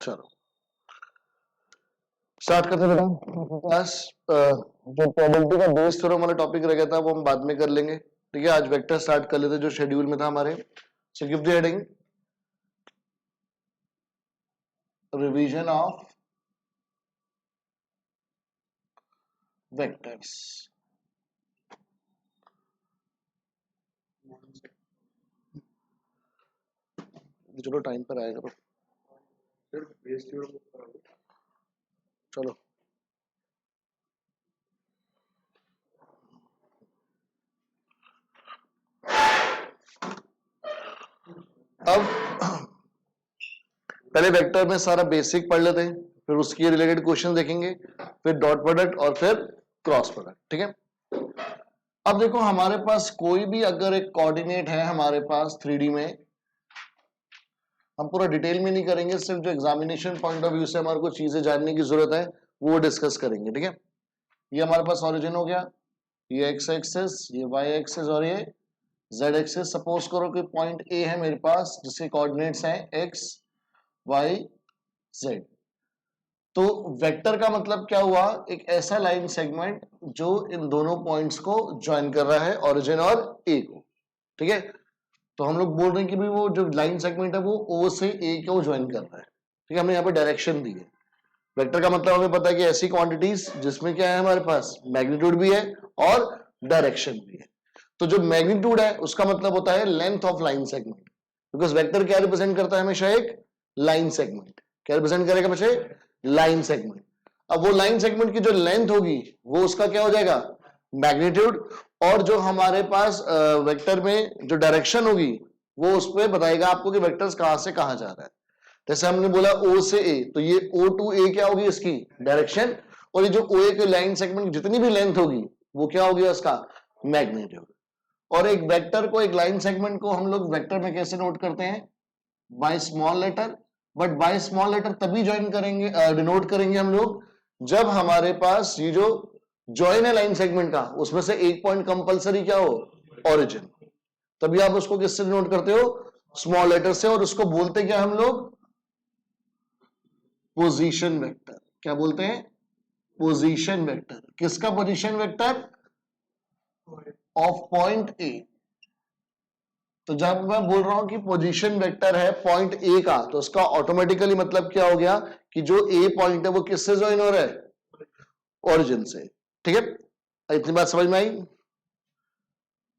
चलो स्टार्ट करते बेटा। क्लास जो प्रोबेबिलिटी का बेस थ्योरम वाला टॉपिक रह गया था वो हम बाद में कर लेंगे। ठीक है, आज वेक्टर स्टार्ट कर लेते जो शेड्यूल में था हमारे। So give the heading revision of vectors. चलो टाइम पर आएगा तो चलो अब पहले वेक्टर में सारा बेसिक पढ़ लेते हैं, फिर उसके रिलेटेड क्वेश्चन देखेंगे, फिर डॉट प्रोडक्ट और फिर क्रॉस प्रोडक्ट। ठीक है, अब देखो हमारे पास कोई भी अगर एक कोऑर्डिनेट है हमारे पास 3D में, हम पूरा डिटेल में नहीं करेंगे, सिर्फ जो एग्जामिनेशन पॉइंट ऑफ व्यू से हमारे को चीजें जानने की जरूरत है वो डिस्कस करेंगे। ठीक है, ये हमारे पास ओरिजिन हो गया, ये एक्स एक्सिस, ये वाई एक्सिस और ये जेड एक्सिस। सपोज करो कि पॉइंट ए है मेरे पास जिसके कोऑर्डिनेट्स हैं एक्स वाई जेड। तो वेक्टर का मतलब क्या हुआ, एक ऐसा लाइन सेगमेंट जो इन दोनों पॉइंट्स को ज्वाइन कर रहा है, ओरिजिन और ए को। ठीक है, तो हम लोग बोल रहे हैं कि भाई वो जो लाइन सेगमेंट है वो ओ से ए को ज्वाइन कर रहा है। ठीक है, हमने यहाँ पे डायरेक्शन दी है। वेक्टर का मतलब हमें पता है कि ऐसी क्वांटिटीज जिसमें क्या है हमारे पास मैग्नीट्यूड भी है और डायरेक्शन भी है। तो जो मैग्नीट्यूड है उसका मतलब होता है length of line segment, because vector क्या रिप्रेजेंट करता है हमेशा, एक लाइन सेगमेंट। क्या रिप्रेजेंट करेगा बच्चे, लाइन सेगमेंट। अब वो लाइन सेगमेंट की जो लेंथ होगी वो उसका क्या हो जाएगा, मैग्नीट्यूड। और जो हमारे पास वेक्टर में जो डायरेक्शन होगी वो उस पर बताएगा आपको कि वेक्टर्स कहां से कहां जा रहा है। जैसे हमने बोला ओ से ए, तो ये ओ टू ए क्या होगी इसकी डायरेक्शन, और ये जो ओ ए के लाइन सेगमेंट की जितनी भी लेंथ होगी वो क्या होगी उसका मैग्नीट्यूड। और एक वेक्टर को, एक लाइन सेगमेंट को हम लोग वेक्टर में कैसे नोट करते हैं, by small letter. But by small letter तभी ज्वाइन करेंगे, डिनोट करेंगे हम लोग जब हमारे पास ये जो ज्वाइन है लाइन सेगमेंट का उसमें से एक पॉइंट कंपलसरी क्या हो, ओरिजिन। तभी आप उसको किससे नोट करते हो, स्मॉल लेटर से। और उसको बोलते क्या हम लोग, पोजीशन वेक्टर। क्या बोलते हैं, पोजीशन वेक्टर। किसका position vector, of point A. तो जब मैं बोल रहा हूं कि पोजीशन वेक्टर है पॉइंट ए का, तो उसका ऑटोमेटिकली मतलब क्या हो गया कि जो ए पॉइंट है वो किससे ज्वाइन हो रहा है, ओरिजिन से। ठीक है, इतनी बात समझ में आई।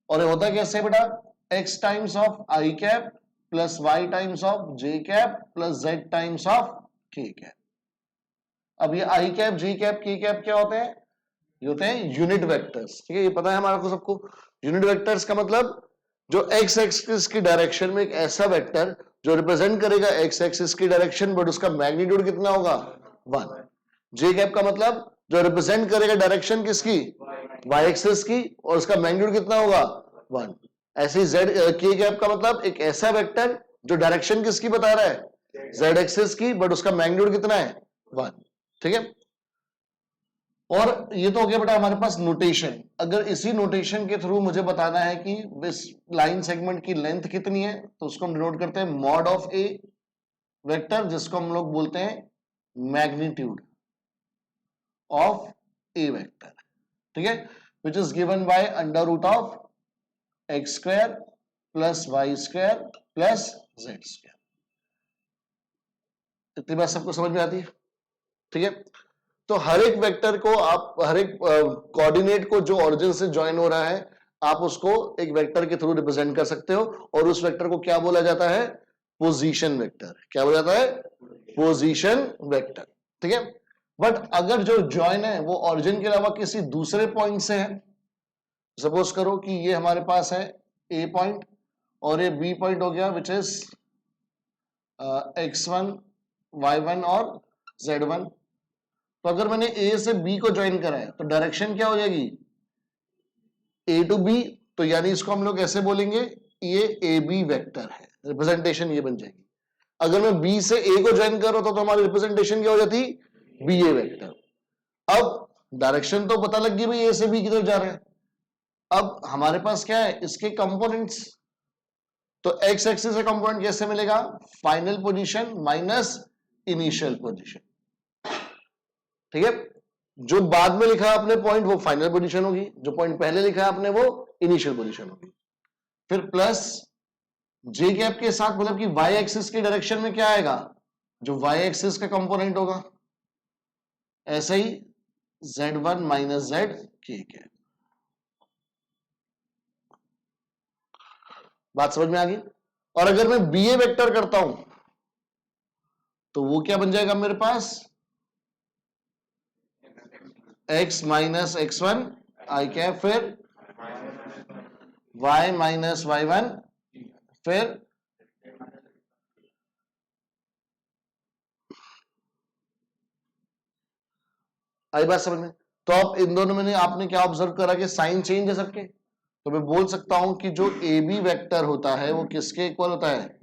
और ये होता कैसे बेटा, x times of i cap plus y times of j cap plus z times of k cap. अब ये i cap g cap k cap क्या होते हैं, ये होते हैं यूनिट वेक्टर्स। ठीक है, ये पता है हमारा को सबको। यूनिट वेक्टर्स का मतलब जो एक्स एक्सिस की डायरेक्शन में एक ऐसा वेक्टर जो रिप्रेजेंट करेगा एक्स एक्सिस की डायरेक्शन, बट उसका मैग्नीट्यूड कितना होगा, 1। जे कैप का मतलब जो रिप्रेजेंट करेगा डायरेक्शन किसकी, वाई एक्सिस की, और उसका मैग्नीट्यूड कितना होगा, 1। ऐसे ही जेड के कैप का मतलब एक ऐसा वेक्टर जो डायरेक्शन किसकी बता रहा है, जेड एक्सिस की, बट उसका मैग्नीट्यूड कितना है, 1। ठीक है, और ये तो हो गया बेटा हमारे पास नोटेशन। अगर इसी नोटेशन के थ्रू मुझे बताना है कि इस लाइन सेगमेंट की लेंथ कितनी है, तो उसको हम डिनोट करते हैं मॉड ऑफ ए वेक्टर, जिसको हम लोग बोलते हैं मैग्नीट्यूड ऑफ ए वेक्टर। ठीक है, which is given by under root of x square plus y square plus z square. इतनी बात सबको समझ में आती है। ठीक है, तो हर एक वेक्टर को आप, हर एक कोऑर्डिनेट को जो ओरिजिन से ज्वाइन हो रहा है, आप उसको एक वेक्टर के थ्रू रिप्रेजेंट कर सकते हो, और उस वेक्टर को क्या बोला जाता है, पोजीशन वेक्टर। क्या बोला जाता है, पोजीशन वेक्टर। ठीक है, बट अगर जो ज्वाइन है वो ओरिजिन के अलावा किसी दूसरे पॉइंट से है, सपोज करो कि ये हमारे पास है ए पॉइंट और ये बी पॉइंट हो गया, विच इज x1 y1 और z1। तो अगर मैंने ए से बी को ज्वाइन करा है तो डायरेक्शन क्या हो जाएगी, ए टू बी। तो यानी इसको हम लोग ऐसे बोलेंगे, ये ए बी वेक्टर है, रिप्रेजेंटेशन ये बन जाएगी। अगर मैं बी से ए को ज्वाइन कर रहा था तो हमारी रिप्रेजेंटेशन क्या हो जाती, बी ए वेक्टर। अब डायरेक्शन तो पता लग गई भाई ए से बी की तरफ जा रहे हैं। अब हमारे पास क्या है, इसके कंपोनेंट्स। तो एक्स एक्सिस का कंपोनेंट कैसे मिलेगा, final position minus initial position, ठीक है। जो बाद में लिखा है आपने पॉइंट वो फाइनल पोजीशन होगी, जो पॉइंट पहले लिखा है आपने वो इनिशियल पोजीशन होगी। फिर प्लस जे गैप के साथ मतलब कि वाई एक्सिस के डायरेक्शन में क्या आएगा, जो वाई एक्सिस का कंपोनेंट होगा, ऐसे ही Z1 माइनस जेड के गैप। बात समझ में आ गई। और अगर मैं बी ए वेक्टर करता हूं तो वो क्या बन जाएगा मेरे पास, x माइनस x1 आई कैप, फिर y माइनस y1, फिर आई बात समझ में। तो अब इन दोनों में आपने क्या ऑब्जर्व करा कि साइन चेंज है सबके, तो मैं बोल सकता हूं कि जो ए बी वेक्टर होता है वो किसके इक्वल होता है,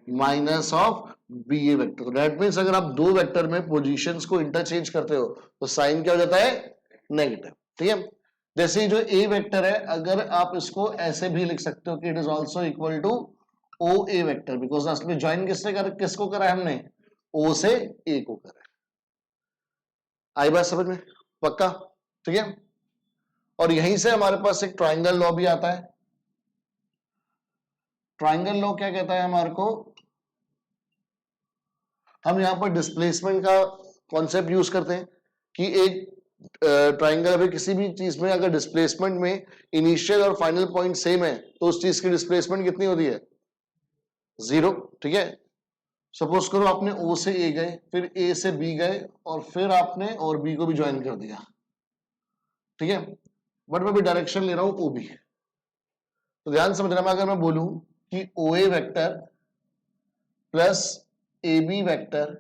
minus of B A vector. तो दैट मीन्स अगर आप दो वेक्टर में पोजीशंस को इंटरचेंज करते हो तो साइन क्या हो जाता है, नेगेटिव, ठीक है। जैसे जो ए वेक्टर है अगर आप इसको ऐसे भी लिख सकते हो कि it is also equal to O A vector, because असली ज्वाइन किसको करा है हमने, ओ से ए को करा है। आई बात समझ में, पक्का, ठीक है। और यहीं से हमारे पास एक ट्राइंगल लॉ भी आता है। ट्राइंगल लॉ क्या कहता है हमारे को, हम यहां पर डिस्प्लेसमेंट का कॉन्सेप्ट यूज करते हैं कि एक ट्राइंगल अगर किसी भी चीज में अगर डिस्प्लेसमेंट में इनिशियल और फाइनल पॉइंट सेम है तो उस चीज की डिस्प्लेसमेंट कितनी होती है, 0, ठीक है। सपोज करो आपने ओ से ए गए, फिर ए से बी गए और फिर आपने और बी को भी ज्वाइन कर दिया, ठीक है। बट मैं भी डायरेक्शन ले रहा हूं ओ बी, तो ध्यान समझना, मैं अगर मैं बोलूं कि O A vector plus A B vector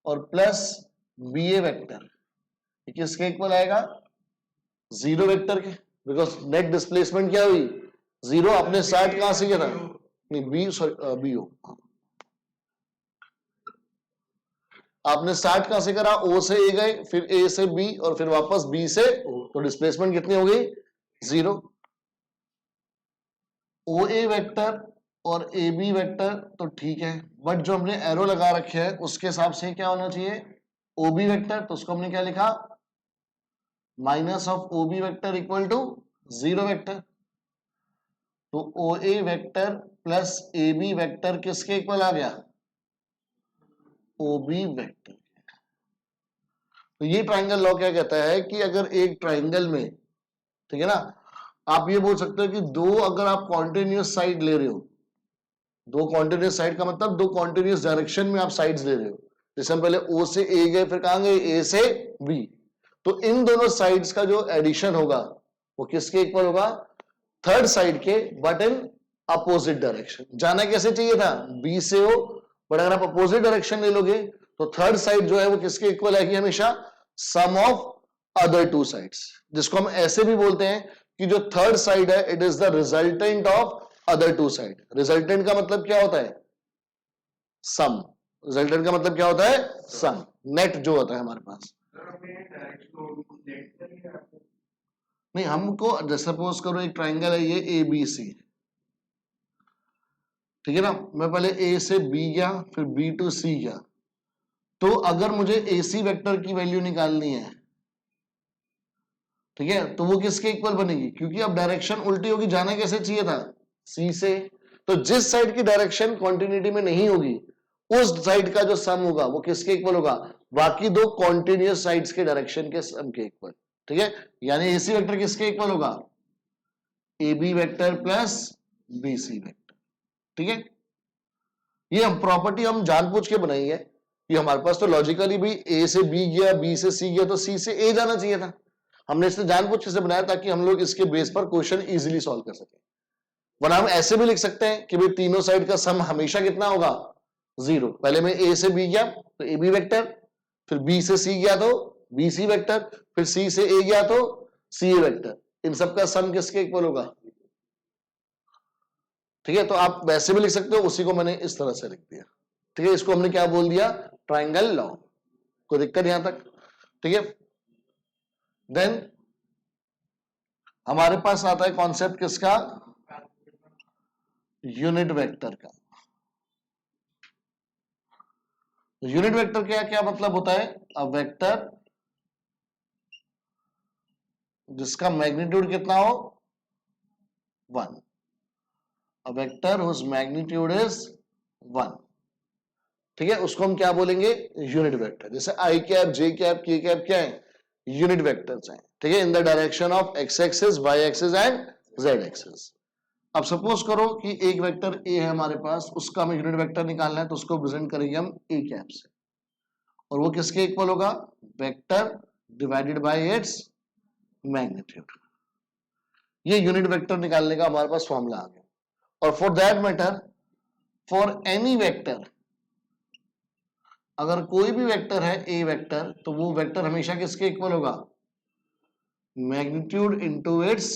और प्लस बी ए वेक्टर किसके इक्वल आएगा, 0 वेक्टर के, बिकॉज नेट डिस्प्लेसमेंट क्या हुई, 0। आपने स्टार्ट कहां से किया था, नहीं बी, सॉरी बी ओ, आपने स्टार्ट कहां से करा, ओ से ए गए, फिर ए से बी और फिर वापस बी से ओ, तो डिस्प्लेसमेंट कितनी हो गई, 0। ओ ए वेक्टर और ए बी वेक्टर तो ठीक है, बट जो हमने एरो लगा रखे है उसके हिसाब से क्या होना चाहिए, ओ बी वेक्टर, तो उसको हमने क्या लिखा, minus of O B vector equal to 0 vector. तो O A vector plus A B vector किसके इक्वल आ गया, ओ बी वेक्टर। तो ये ट्राइंगल लॉ क्या कहता है कि अगर एक ट्राइंगल में, ठीक है ना, आप ये बोल सकते हो कि दो अगर आप कॉन्टिन्यूस साइड ले रहे हो, दो कॉन्टिन्यूस साइड का मतलब दो कॉन्टिन्यूस डायरेक्शन में आप साइड्स ले रहे हो, जैसे हम पहले ओ से ए गए फिर कहां गए, ए से बी, तो इन दोनों साइड्स का जो एडिशन होगा वो किसके इक्वल होगा, थर्ड साइड के, बट इन अपोजिट डायरेक्शन। जाना कैसे चाहिए था, बी से ओ, बट अगर आप अपोजिट डायरेक्शन ले लोगे तो थर्ड साइड जो है वो किसके इक्वल आएगी, हमेशा sum of other two sides, जिसको हम ऐसे भी बोलते हैं कि जो थर्ड साइड है it is the resultant of other two side. Resultant का मतलब क्या होता है, सम। रिजल्टेंट का मतलब क्या होता है, सम, नेट जो होता है हमारे पास। नहीं, हमको सपोज करो एक ट्राइंगल है ये ए बी सी, ठीक है ना, मैं पहले ए से बी गया फिर बी टू सी गया, तो अगर मुझे ए सी वेक्टर की वैल्यू निकालनी है, ठीक है, तो वो किसके इक्वल बनेगी, क्योंकि अब डायरेक्शन उल्टी होगी, जाना कैसे चाहिए था, सी से, तो जिस साइड की डायरेक्शन कॉन्टिन्यूटी में नहीं होगी उस साइड का जो सम होगा वो किसके इक्वल होगा, बाकी दो कॉन्टिन्यूस साइड्स के डायरेक्शन के सम के इक्वल, ठीक है। यानी एसी वेक्टर किसके इक्वल होगा, A B vector plus B C vector, ठीक है। ये हम प्रॉपर्टी हम जानबूझ के बनाई है कि हमारे पास तो लॉजिकली भी ए से बी गया, बी से सी गया, तो सी से ए जाना चाहिए था, हमने इसे जानबूझ के बनाया ताकि हम लोग इसके बेस पर क्वेश्चन इजीली सॉल्व कर सके। वरना हम ऐसे भी लिख सकते हैं कि भाई तीनों साइड का सम हमेशा कितना होगा, 0। पहले मैं ए से बी गया तो ए बी वेक्टर, फिर बी से सी गया तो बी सी वेक्टर, फिर सी से ए गया तो सी ए वेक्टर, इन सबका सम किसके इक्वल होगा, ठीक है। तो आप वैसे भी लिख सकते हो, उसी को मैंने इस तरह से लिख दिया, ठीक है। इसको हमने क्या बोल दिया, ट्राइंगल लॉ। कोई दिक्कत यहां तक, ठीक है। देन हमारे पास आता है कॉन्सेप्ट किसका, यूनिट वेक्टर का। यूनिट वेक्टर क्या क्या मतलब होता है? अ वेक्टर जिसका मैग्नीट्यूड कितना हो? 1। A vector whose magnitude is 1। ठीक है, उसको हम क्या बोलेंगे? Unit vector. जैसे i cap, j cap, k cap क्या है? यूनिट वेक्टर्स हैं। ठीक है, in the direction of x axis, y axis and z axis. अब सपोज करो कि एक वेक्टर ए है हमारे पास, उसका हमें यूनिट वेक्टर निकालना है, तो उसको प्रेजेंट करेंगे हम ए कैप से, और वो किसके इक्वल होगा? Vector divided by its magnitude. ये यूनिट वेक्टर निकालने का हमारे पास फॉर्मूला आ गया। और for that matter, for any vector, अगर कोई भी वेक्टर है ए वेक्टर, तो वो वेक्टर हमेशा किसके इक्वल होगा? Magnitude into its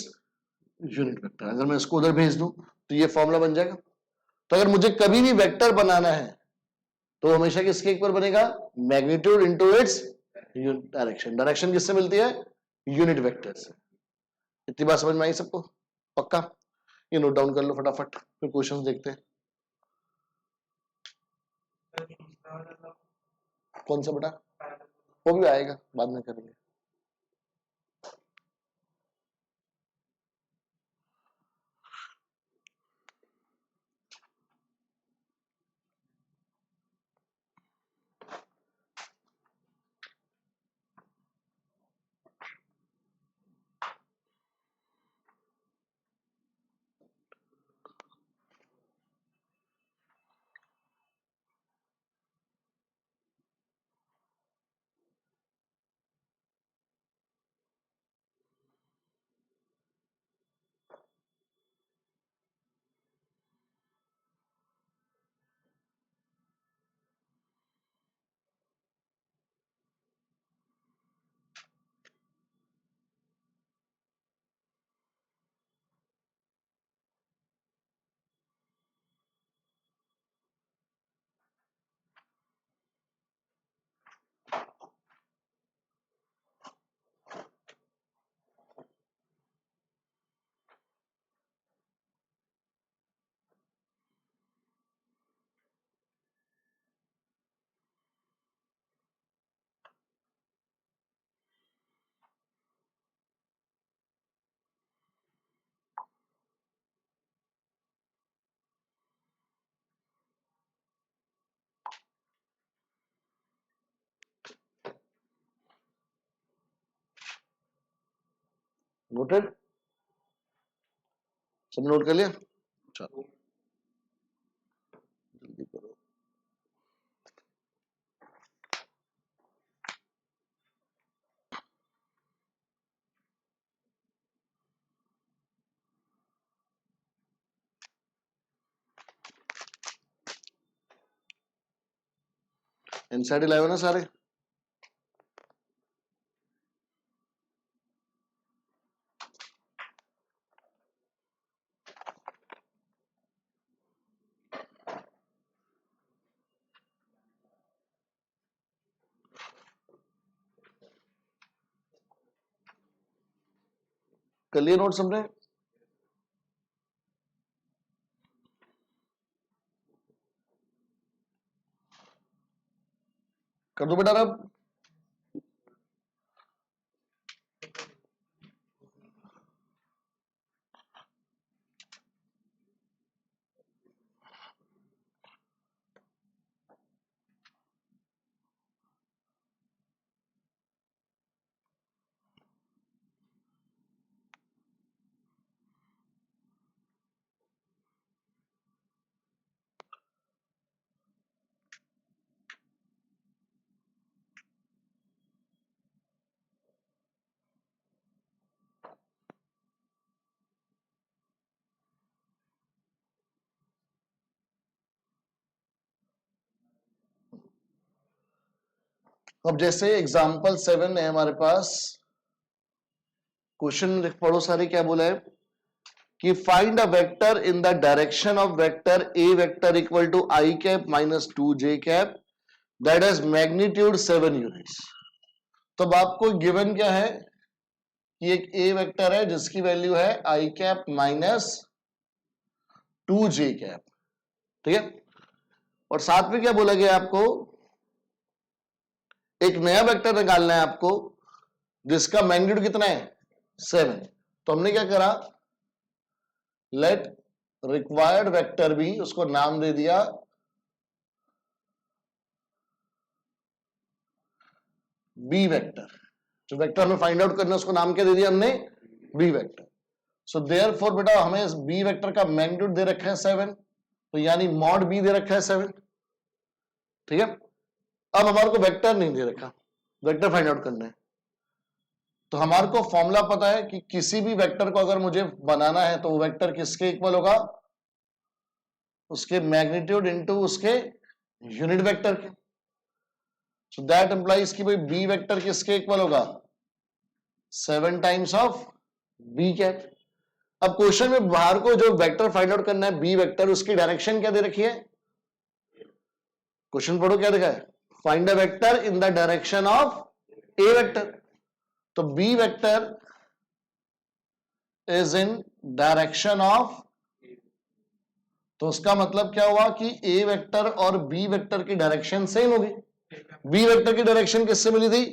unit vector. अगर मैं इसको उधर भेज दूं तो ये फॉर्मूला बन जाएगा। तो अगर मुझे कभी भी वेक्टर बनाना है तो हमेशा किसके इक्वल बनेगा? Magnitude into its direction. Direction किससे मिलती है? यूनिट वेक्टर से। इतनी बात समझ में आई सबको? पक्का? ये नोट डाउन कर लो फटाफट, फिर क्वेश्चंस देखते हैं। कौन सा बेटा? वो भी आएगा, बाद में करेंगे। नोटेड? सब नोट कर लिया? चलो जल्दी करो। एनसीईआरटी लाए हो ना सारे? कर लिए नोट सबने? कर दो बेटा अब। अब जैसे एग्जांपल 7 है हमारे पास, क्वेश्चन पढ़ो सारे। क्या बोला है कि find a vector in the direction of vector A vector equal to i cap minus 2 j cap that has magnitude 7 units. तो अब आपको गिवन क्या है कि एक ए वेक्टर है जिसकी वैल्यू है आई कैप माइनस 2 जे कैप। ठीक है, और साथ में क्या बोला गया आपको एक नया वेक्टर निकालना है आपको जिसका मैग्नीट्यूड कितना है 7। तो हमने क्या करा, लेट रिक्वायर्ड वेक्टर भी, उसको नाम दे दिया बी वेक्टर। जो वेक्टर हमें फाइंड आउट करना है उसको नाम क्या दे दिया हमने, बी वेक्टर। सो देयरफॉर बेटा हमें इस बी वेक्टर का मैग्नीट्यूड दे रखा है 7, तो यानी मॉड बी दे रखा है 7, ठीक है। अब हमारे को वेक्टर नहीं दे रखा, वेक्टर फाइंड आउट करना है। तो हमारे को फॉर्मूला पता है कि किसी भी वेक्टर को अगर मुझे बनाना है तो वो वेक्टर किसके इक्वल होगा, उसके मैग्नीट्यूड इनटू उसके यूनिट वेक्टर के। सो दैट इंप्लाइज कि भाई बी वेक्टर किसके इक्वल होगा, 7 टाइम्स ऑफ बी कैप। अब क्वेश्चन में बाहर को जो वेक्टर फाइंड आउट करना है बी वेक्टर, उसकी डायरेक्शन क्या दे रखी है, क्वेश्चन पढ़ो क्या लिखा है, find a vector in the direction of A vector. तो B vector is in direction of, तो उसका मतलब क्या हुआ कि ए वेक्टर और बी वेक्टर की डायरेक्शन सेम होगी। बी वेक्टर की डायरेक्शन किससे मिली थी,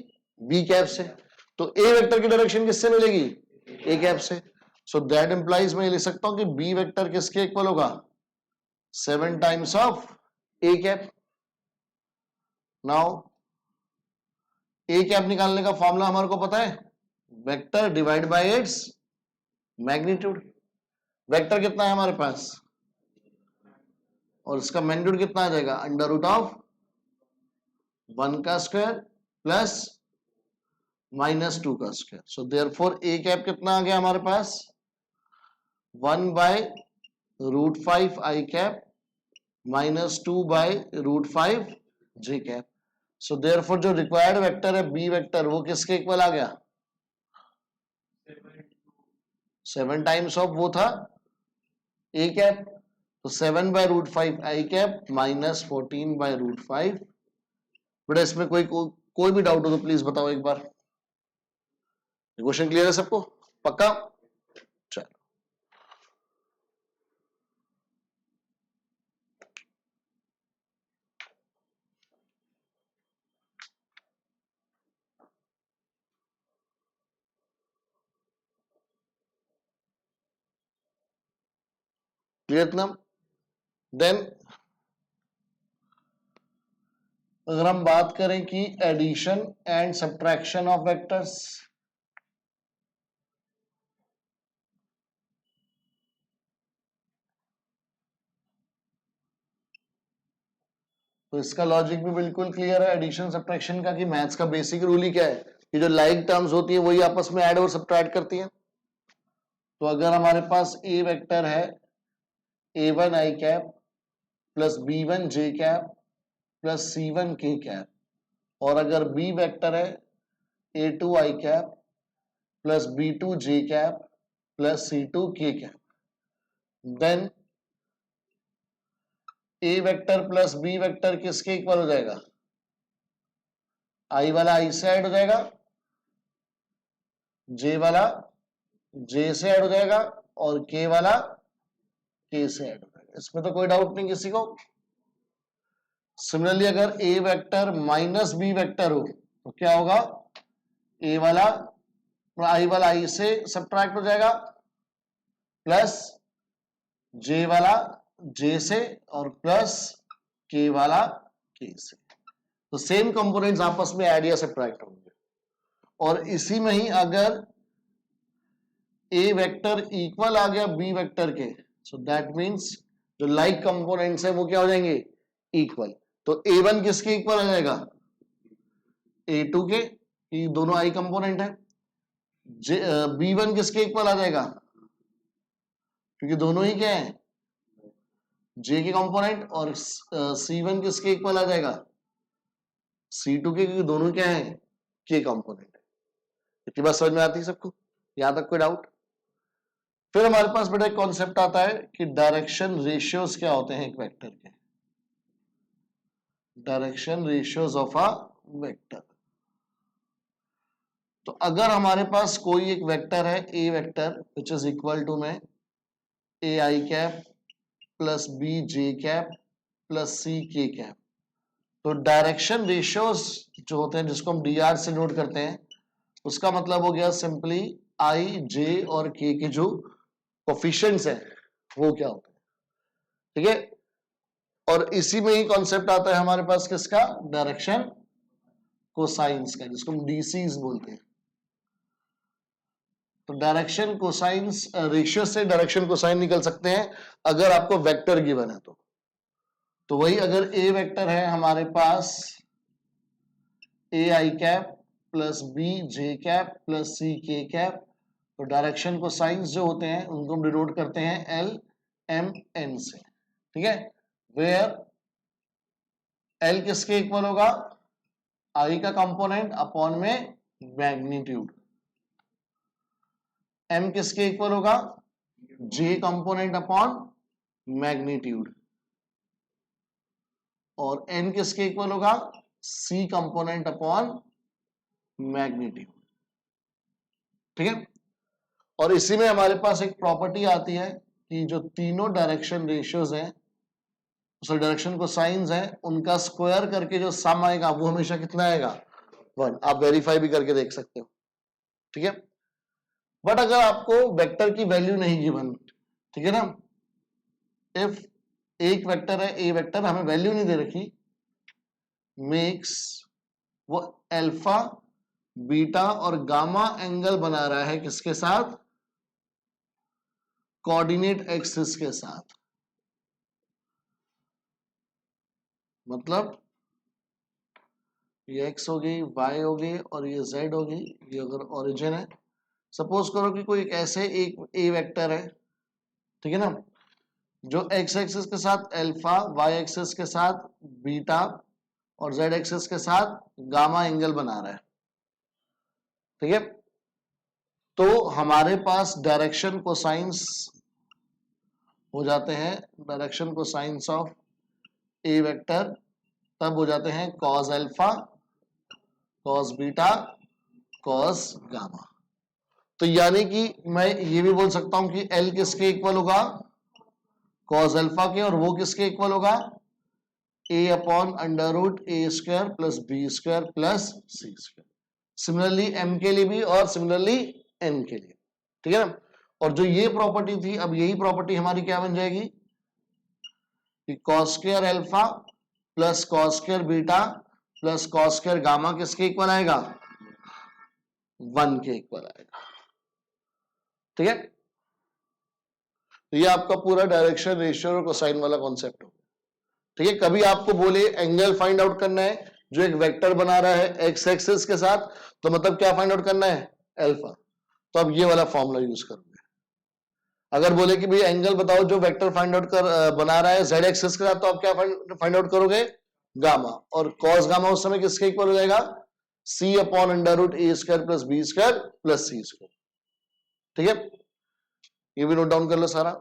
बी कैप से, तो ए वेक्टर की डायरेक्शन किससे मिलेगी, ए कैप से। सो दैट इंप्लाइज मैं लिख सकता हूं कि बी वेक्टर किसके इक्वल होगा, 7 times of A cap. Now A cap निकालने का फॉर्मूला हमारे को पता है, vector divide by its magnitude. Vector कितना है हमारे पास और इसका मैग्नीट्यूड कितना आ जाएगा, अंडर रूट ऑफ 1 का स्क्वायर प्लस -2 का square. So therefore A cap कितना आ गया हमारे पास, 1 by root 5 i cap -2 by root 5 j cap. So therefore जो रिक्वायर्ड वेक्टर है बी वेक्टर वो किसके इक्वल आ गया, 7 टाइम्स ऑफ वो था ए कैप, तो 7 by root 5 i cap -14 by root 5। बेटा इसमें कोई भी डाउट हो तो प्लीज बताओ एक बार। क्वेश्चन क्लियर है सबको, पक्का, चलो क्लियर इतना। देन अगर हम बात करें कि addition and subtraction of vectors, तो इसका लॉजिक भी बिल्कुल क्लियर है एडिशन सब्ट्रैक्शन का, कि मैथ्स का बेसिक रूल ही क्या है कि जो लाइक टर्म्स होती है वही आपस में ऐड और सब्ट्रैक्ट करती हैं। तो अगर हमारे पास ए वेक्टर है a1 आई कैप प्लस b1 जे कैप प्लस c1 के कैप, और अगर बी वेक्टर है a2 आई कैप प्लस b2 जे कैप प्लस c2 के कैप, देन ए वेक्टर प्लस बी वेक्टर किसके इक्वल हो जाएगा, आई वाला आई से ऐड हो जाएगा, जे वाला जे से ऐड हो जाएगा, और के वाला के से ऐड हो जाएगा। इसमें तो कोई डाउट नहीं किसी को। सिमिलरली अगर A vector minus B vector हो तो क्या होगा, ए वाला आई वाला आई से सब्ट्रैक्ट हो जाएगा प्लस जे वाला जे से और प्लस के वाला के से, तो सेम कंपोनेंट्स आपस में ऐड या सब्ट्रैक्ट होंगे। और इसी में ही अगर ए वेक्टर इक्वल आ गया बी वेक्टर के, सो दैट मींस जो लाइक कंपोनेंट्स है वो क्या हो जाएंगे, इक्वल। तो a1 किसके इक्वल आ जाएगा, a2 के, ये दोनों आई कंपोनेंट है। b1 किसके इक्वल आ जाएगा, क्योंकि दोनों ही क्या है, जे के कंपोनेंट, और c1 किसके इक्वल आ जाएगा, c2 के, क्योंकि दोनों क्या है, के कंपोनेंट है। इतनी बात समझ में आती है सबको, यहां तक कोई डाउट। फिर हमारे पास बेटा एक कॉन्सेप्ट आता है कि डायरेक्शन रेशियोज क्या होते हैं एक वेक्टर के, direction ratios of a vector. तो अगर हमारे पास कोई एक वेक्टर है A vector which is equal to में A I cap plus B J cap plus C K cap, तो डायरेक्शन रेशियोज जो होते हैं जिसको हम dr से नोट करते हैं, उसका मतलब हो गया सिंपली i, j और k के जो कोफिशिएंट्स हैं वो क्या होते हैं, ठीक है। और इसी में ही कॉन्सेप्ट आता है हमारे पास किसका, डायरेक्शन कोसाइंस का, जिसको हम डीसीज बोलते हैं। तो डायरेक्शन कोसाइंस रेशियो से डायरेक्शन कोसाइन निकल सकते हैं अगर आपको वेक्टर गिवन है तो वही अगर ए वेक्टर है हमारे पास A I cap plus B J cap plus C K cap, तो डायरेक्शन कोसाइंस जो होते हैं उनको हम डिनोट करते हैं एल एम एन से, ठीक है। वेयर एल किसके इक्वल होगा, आई का कंपोनेंट अपॉन में मैग्नीट्यूड, एम किसके इक्वल होगा, जे कंपोनेंट अपॉन मैग्नीट्यूड, और एन किसके इक्वल होगा, सी कंपोनेंट अपॉन मैग्नीट्यूड, ठीक है। और इसी में हमारे पास एक प्रॉपर्टी आती है कि जो तीनों डायरेक्शन रेशियोज हैं, डायरेक्शन को साइंस है, उनका स्क्वायर करके जो सम आएगा वो हमेशा कितना आएगा, 1। आप वेरीफाई भी करके देख सकते हो, ठीक है। बट अगर आपको वेक्टर की वैल्यू नहीं गिवन, ठीक है ना, इफ एक वेक्टर है ए वेक्टर, हमें वैल्यू नहीं दे रखी, मेक्स वो अल्फा बीटा और गामा एंगल बना रहा है किसके साथ, कोऑर्डिनेट एक्सिस के साथ, मतलब ये x हो गई, y हो गई और ये z हो गई, ये अगर ओरिजिन है, सपोज करो कि कोई एक ऐसे एक ए वेक्टर है, ठीक है ना, जो x एक्सिस के साथ अल्फा, y एक्सिस के साथ बीटा और z एक्सिस के साथ गामा एंगल बना रहा है, ठीक है। तो हमारे पास डायरेक्शन कोसाइंस हो जाते हैं, direction cosines of A vector तब हो जाते हैं cos alpha, cos beta, cos gamma. तो यानी कि मैं ये भी बोल सकता हूं कि एल किसके इक्वल होगा, कॉस अल्फा के, और वो किसके इक्वल होगा, A upon under root A square plus B square plus C square. Similarly M के लिए भी और सिमिलरली एन के लिए, ठीक है ना। और जो ये प्रॉपर्टी थी, अब यही प्रॉपर्टी हमारी क्या बन जाएगी कि cos square alpha plus cos square beta plus cos square gamma किसके इक्वल आएगा, 1 के इक्वल आएगा, ठीक है। तो ये आपका पूरा डायरेक्शन रेशियो और कोसाइन वाला कॉन्सेप्ट हो, ठीक है। कभी आपको बोले एंगल फाइंड आउट करना है जो एक वेक्टर बना रहा है एक्स एक्सिस के साथ, तो मतलब क्या फाइंड आउट करना है, अल्फा, तो आप ये वाला फॉर्मूला यूज करोगे। अगर बोले कि भाई एंगल बताओ जो वेक्टर फाइंड आउट कर बना रहा है जेड एक्सिस के साथ, तो आप क्या फाइंड आउट करोगे, गामा, और कॉस गामा उस समय किसके इक्वल हो जाएगा, C upon under root A square plus B square plus C square, ठीक है। ये भी नोट डाउन कर लो सारा।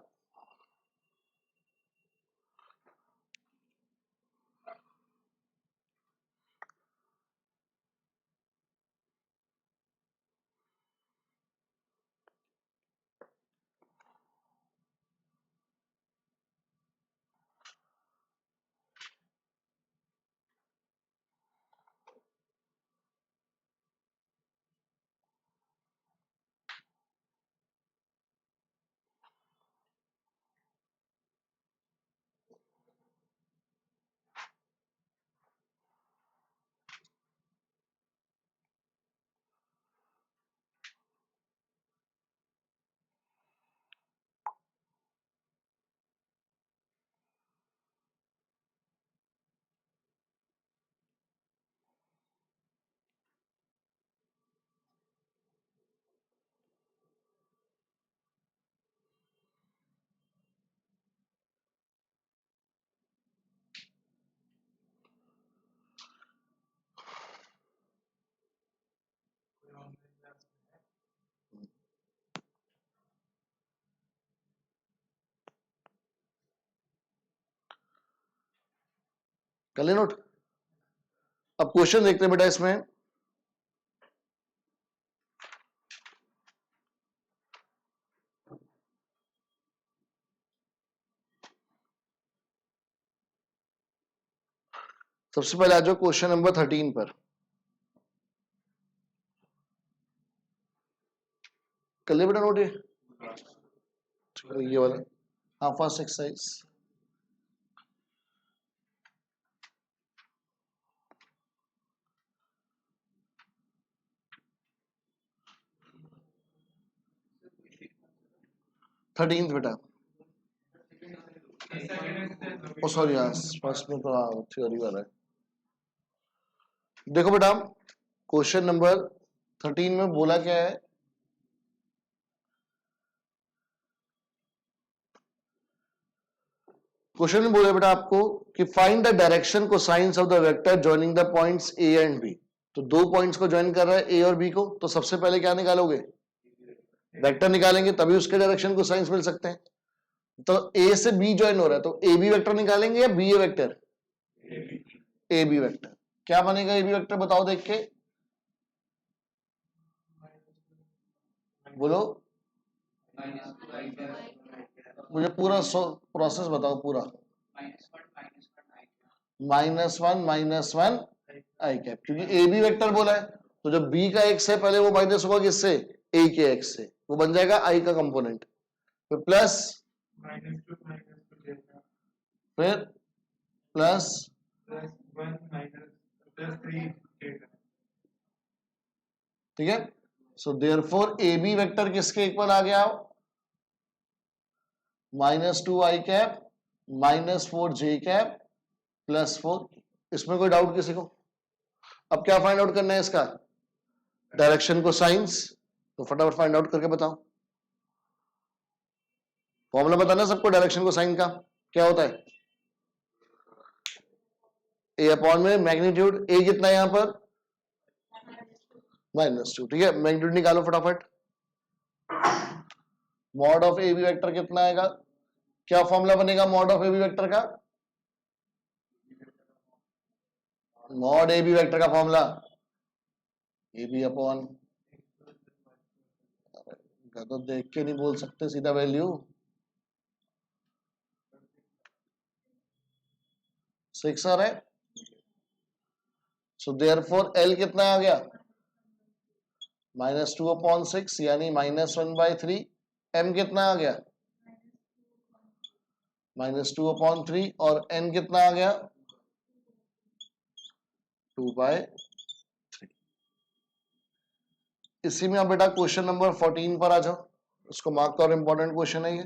कर ले नोट। अब क्वेश्चन देखते हैं बेटा इसमें, सबसे पहले आ जाओ क्वेश्चन नंबर 13 पर। कर लिया बेटा नोट ये वाला? हाँ, फर्स्ट एक्सरसाइज। थर्टींथ बेटा। ओ सॉरी, हाँ फर्स्ट में तो थ्योरी वाला है। देखो बेटा, क्वेश्चन नंबर 13 में बोला क्या है? क्वेश्चन में बोला बेटा आपको कि find the direction cosines of the vector joining the points A and B. तो दो पॉइंट्स को ज्वाइन कर रहा है, ए और बी को, तो सबसे पहले क्या निकालोगे? वेक्टर निकालेंगे, तभी उसके डायरेक्शन कोसाइंस मिल सकते हैं। तो ए से बी ज्वाइन हो रहा है, तो ए बी वेक्टर निकालेंगे या B A vector? A B vector. क्या बनेगा ए बी वेक्टर, बताओ देख के बोलो, मुझे पूरा प्रोसेस बताओ पूरा। -1 आई कैप, क्योंकि ए बी वेक्टर बोला है, तो जब बी का एक्स है पहले वो माइनस होगा किससे? ए के एक्स से, वो बन जाएगा आई का कंपोनेंट, फिर प्लस, फिर प्लस, ठीक है। So therefore A B vector किसके इक्वल आ गया? -2 आई कैप -4 जे कैप +4। इसमें कोई डाउट किसी को? अब क्या फाइंड आउट करना है इसका? डायरेक्शन को साइंस। तो फटाफट फाइंड आउट करके बताओ। फॉर्मूला बताना सबको डायरेक्शन को साइन का क्या होता है? ए अपॉन में मैग्नीट्यूड, ए कितना है यहां पर? -2, ठीक है। मैग्नीट्यूड निकालो फटाफट। Mod of A B vector कितना आएगा? क्या फॉर्मूला बनेगा mod of A B vector का? मॉड ए बी वेक्टर का फॉर्मूला ए बी अपॉन, तो देख के नहीं बोल सकते, सीधा वैल्यू 6 आ रहा है। सो देयरफॉर एल कितना आ गया? -2/6 यानी -1/3। एम कितना आ गया? -2/3। और एन कितना आ गया? 2/3। इसी में अब बेटा क्वेश्चन नंबर 14 पर आ जाओ, उसको मार्क करो, इंपॉर्टेंट क्वेश्चन है ये।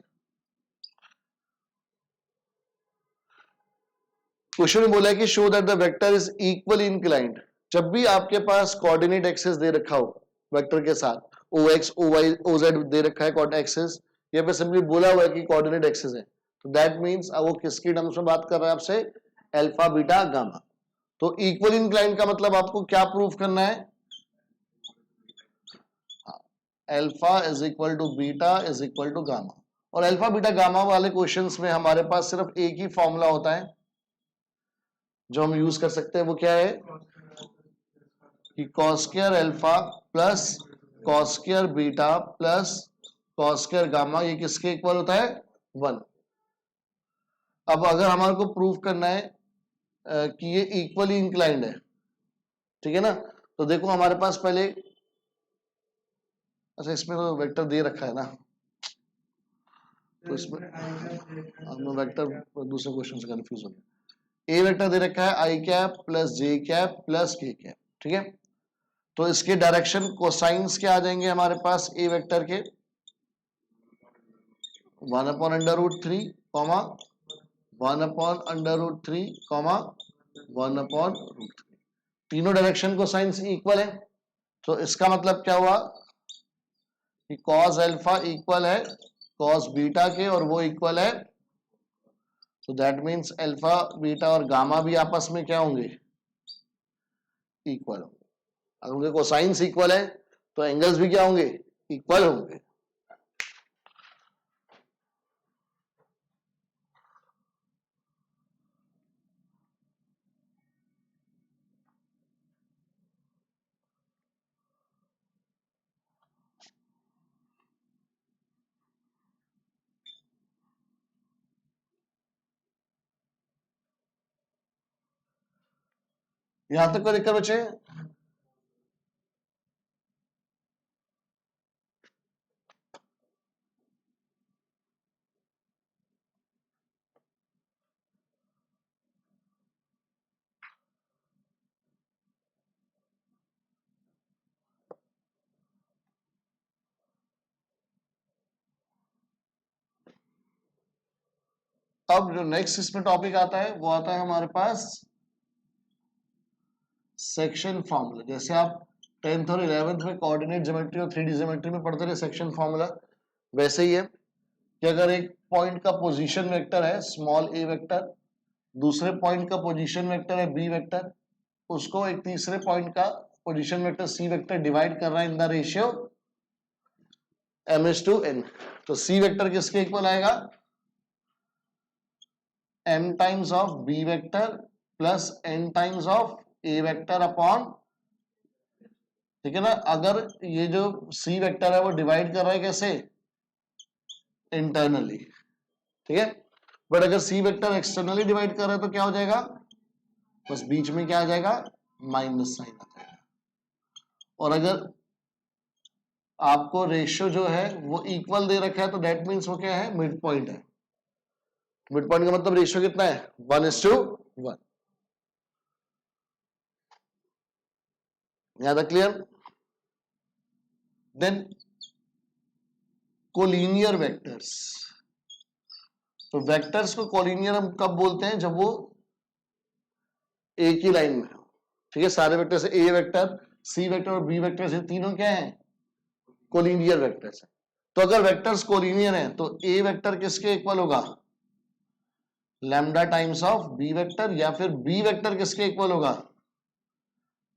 क्वेश्चन में बोला है कि show that the vector is equally inclined. जब भी आपके पास कोऑर्डिनेट एक्सिस दे रखा हो वेक्टर के साथ, O X O Y O Z दे रखा है कोऑर्डिनेट एक्सिस, या पे सिंपली बोला हुआ है कि कोऑर्डिनेट एक्सिस है, तो दैट मींस वो किसकी टर्म्स में बात कर रहा है आपसे? Alpha beta gamma. तो इक्वल इंक्लाइंड का मतलब आपको क्या प्रूफ करना है? Alpha is equal to beta is equal to gamma. और अल्फा बीटा गामा वाले क्वेश्चंस में हमारे पास सिर्फ एक ही फॉर्मूला होता है जो हम यूज कर सकते हैं, वो क्या है? कि cos square alpha plus cos square beta plus cos square gamma, ये किसके इक्वल होता है? 1। अब अगर हमारे को प्रूफ करना है कि ये इक्वली इंक्लाइंड है, ठीक है ना, तो देखो हमारे पास पहले, अच्छा इसमें तो वेक्टर दे रखा है ना, तो इसमें हम वेक्टर दूसरे क्वेश्चन से कंफ्यूज हो गया। ए वेक्टर दे रखा है आई कैप प्लस जे कैप प्लस के कैप, ठीक है। तो इसके डायरेक्शन कोसाइंस क्या आ जाएंगे हमारे पास ए वेक्टर के? 1/√3, 1/√3, 1/√3। तीनों डायरेक्शन कोसाइंस इक्वल है, तो इसका मतलब क्या हुआ कि कॉस अल्फा इक्वल है कॉस बीटा के, और वो इक्वल है, तो दैट मींस अल्फा बीटा और गामा भी आपस में क्या होंगे? इक्वल होंगे। अगर उनके कोसाइंस इक्वल है तो एंगल्स भी क्या होंगे? इक्वल होंगे। यहां तक कोई दिक्कत बचे? अब जो नेक्स्ट इसमें टॉपिक आता है वो आता है हमारे पास सेक्शन फॉर्मूला। जैसे आप 10th और 11th में कोऑर्डिनेट ज्योमेट्री और 3D ज्योमेट्री में पढ़ते रहे सेक्शन फॉर्मूला, वैसे ही है कि अगर एक पॉइंट का पोजीशन वेक्टर है स्मॉल a वेक्टर, दूसरे पॉइंट का पोजीशन वेक्टर है b वेक्टर, उसको एक तीसरे पॉइंट का position vector c vector divide कर रहा है इन द रेशियो m/n, तो c वेक्टर किसके इक्वल आएगा? m times of b vector plus n times of a vector upon, ठीक है ना। अगर ये जो c वेक्टर है वो डिवाइड कर रहा है कैसे? इंटरनली, ठीक है। बट अगर c वेक्टर एक्सटर्नली डिवाइड कर रहा है तो क्या हो जाएगा? बस बीच में क्या आ जाएगा? माइनस साइन आ जाएगा। और अगर आपको रेशियो जो है वो इक्वल दे रखा है तो दैट मीन्स वो क्या है? मिड पॉइंट है। मिड पॉइंट का मतलब रेशियो कितना है? 1:1। यहां तक क्लियर? देन कोलिनियर वेक्टर्स, तो वेक्टर्स को कोलिनियर हम कब बोलते हैं? जब वो एक ही लाइन में हो, ठीक है। सारे वेक्टर से ए वेक्टर, सी वेक्टर और बी वेक्टर से तीनों क्या है? कोलिनियर वेक्टर्स है। तो अगर वेक्टर्स कोलिनियर हैं तो ए वेक्टर किसके इक्वल होगा? Lambda times of B vector, या फिर बी वेक्टर किसके इक्वल होगा?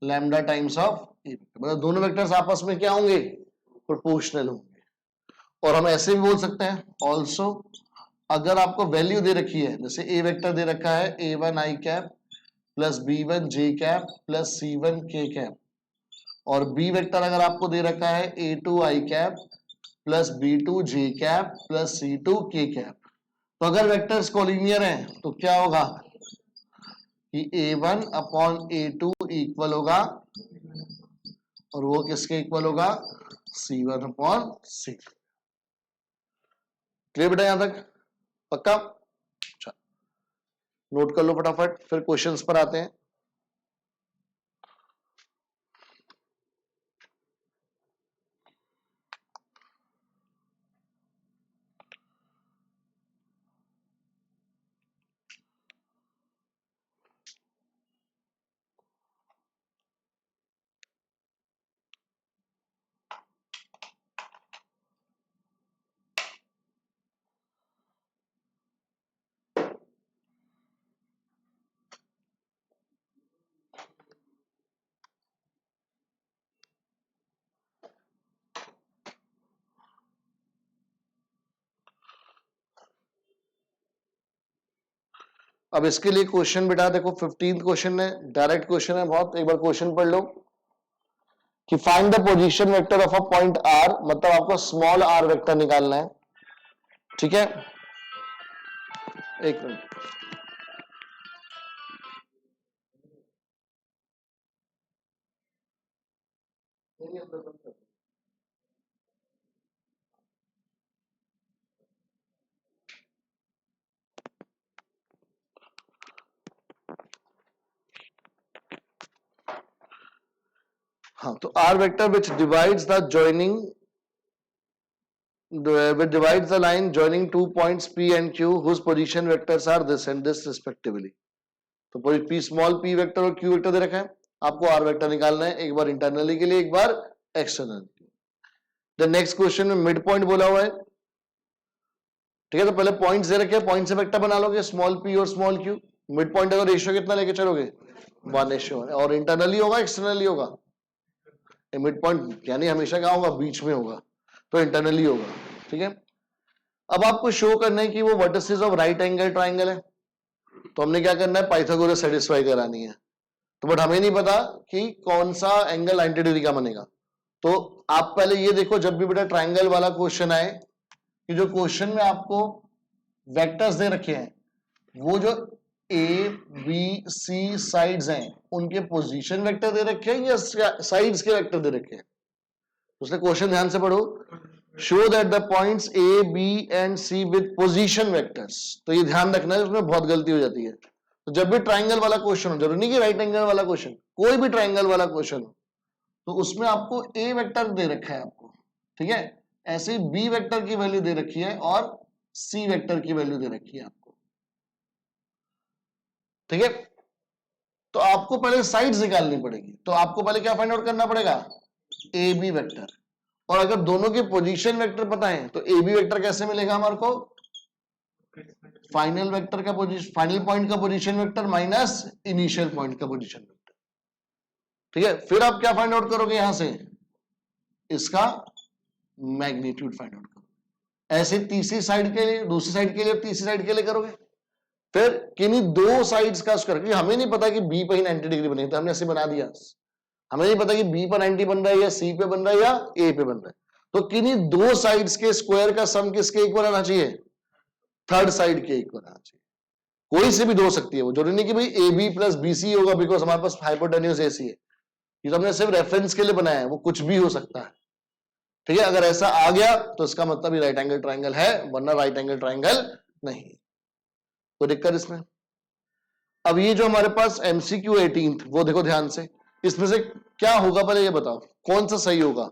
Lambda times of A vector. मतलब दोनों वेक्टर्स आपस में क्या होंगे? प्रोपोर्शनल होंगे। और हम ऐसे भी बोल सकते हैं ऑल्सो, अगर आपको वैल्यू दे रखी है, जैसे ए वेक्टर दे रखा है a1 i cap plus b1 j cap plus c1 k cap, और बी वेक्टर अगर आपको दे रखा है a2 i cap plus b2 j cap plus c2 k cap, तो अगर वेक्टर्स कोलिनियर हैं तो क्या होगा कि a1 अपॉन a2 इक्वल होगा, और वो किसके इक्वल होगा? c1 upon c। क्लियर बेटा यहां तक? पक्का? नोट कर लो फटाफट, फिर क्वेश्चंस पर आते हैं। अब इसके लिए क्वेश्चन बेटा देखो 15th क्वेश्चन है, डायरेक्ट क्वेश्चन है बहुत। एक बार क्वेश्चन पढ़ लो कि find the position vector of a point R, मतलब आपको स्मॉल आर वेक्टर निकालना है, ठीक है। एक मिनट, हाँ, तो R vector which divides the joining which divides the line joining 2 points P and Q whose position vectors are this and this respectively। तो P small p वेक्टर और Q vector दे रखा है, आपको R वेक्टर निकालना है, एक बार internally के लिए एक बार एक्सटर्नली। द नेक्स्ट क्वेश्चन में मिड पॉइंट बोला हुआ है, ठीक है। तो पहले पॉइंट्स दे रखे हैं, पॉइंट से वेक्टर बना लोगे स्मॉल p और स्मॉल q। मिड पॉइंट अगर रेशियो कितना लेके चलोगे? 1:1, और इंटरनली होगा एक्सटर्नली होगा? मिड पॉइंट यानी हमेशा क्या होगा? बीच में होगा, तो इंटरनली होगा, ठीक है। अब आपको शो करना है कि वो vertices of right angle triangle है, तो हमने क्या करना है? पाइथागोरस सेटिस्फाई करानी है। तो बट हमें नहीं पता कि कौन सा एंगल 90 डिग्री का बनेगा। तो आप पहले ये देखो, जब भी बेटा ट्राइंगल वाला क्वेश्चन आए, कि जो क्वेश्चन में आपको वेक्टर्स दे रखे हैं वो जो ए बी सी साइड्स हैं उनके पोजीशन वेक्टर दे रखे हैं या साइड्स के वेक्टर दे रखे हैं? उसने क्वेश्चन ध्यान से पढ़ो, show that the points A B and C with position vectors. तो ये ध्यान रखना है, उसमें बहुत गलती हो जाती है। तो जब भी ट्राइंगल वाला क्वेश्चन हो, जरूरी नहीं कि राइट एंगल वाला क्वेश्चन, कोई भी ट्राइंगल वाला क्वेश्चन हो, तो उसमें आपको ए वेक्टर दे रखा है आपको, ठीक है, ऐसे बी वेक्टर की वैल्यू दे रखी है और सी वेक्टर की वैल्यू दे रखी है आपको, ठीक है। तो आपको पहले साइड्स निकालनी पड़ेगी, तो आपको पहले क्या फाइंड आउट करना पड़ेगा? A B vector. और अगर दोनों के पोजीशन वेक्टर पता है तो ए बी वेक्टर कैसे मिलेगा हमारे को? फाइनल वेक्टर का पोजीशन, फाइनल पॉइंट का position vector minus initial point का पोजीशन वेक्टर, ठीक है। फिर आप क्या फाइंड आउट करोगे? यहां से इसका मैग्नीट्यूड फाइंड आउट करोगे। ऐसे तीसरी साइड के लिए, दूसरी साइड के लिए, तीसरी साइड के लिए करोगे। फिर किन्हीं दो साइड्स का स्क्वायर, क्योंकि हमें नहीं पता कि बी पर ही 90 डिग्री बनी, तो हमने ऐसे बना दिया। हमें नहीं पता कि बी पर 90 बन रहा है या सी पे बन रहा है या ए पे बन रहा है। तो किन्हीं दो साइड्स के स्क्वायर का सम किसके इक्वल आना चाहिए? थर्ड साइड के इक्वल आना चाहिए। कोई से भी दो हो सकती है वो, जरूरी नहीं कि भाई A B plus B C होगा बिकॉज हमारे पास हाइपोटेन्यूज ए सी है। ये तो हमने सिर्फ रेफरेंस के लिए बनाया है, वो कुछ भी हो सकता है, ठीक है। अगर ऐसा आ गया तो इसका मतलब ये राइट एंगल ट्राइंगल है, वरना राइट एंगल ट्राइंगल नहीं। तो दिक्कत इसमें। अब ये जो हमारे पास एमसीक्यू 18 वो देखो ध्यान से, इसमें से क्या होगा पहले ये बताओ, कौन सा सही होगा?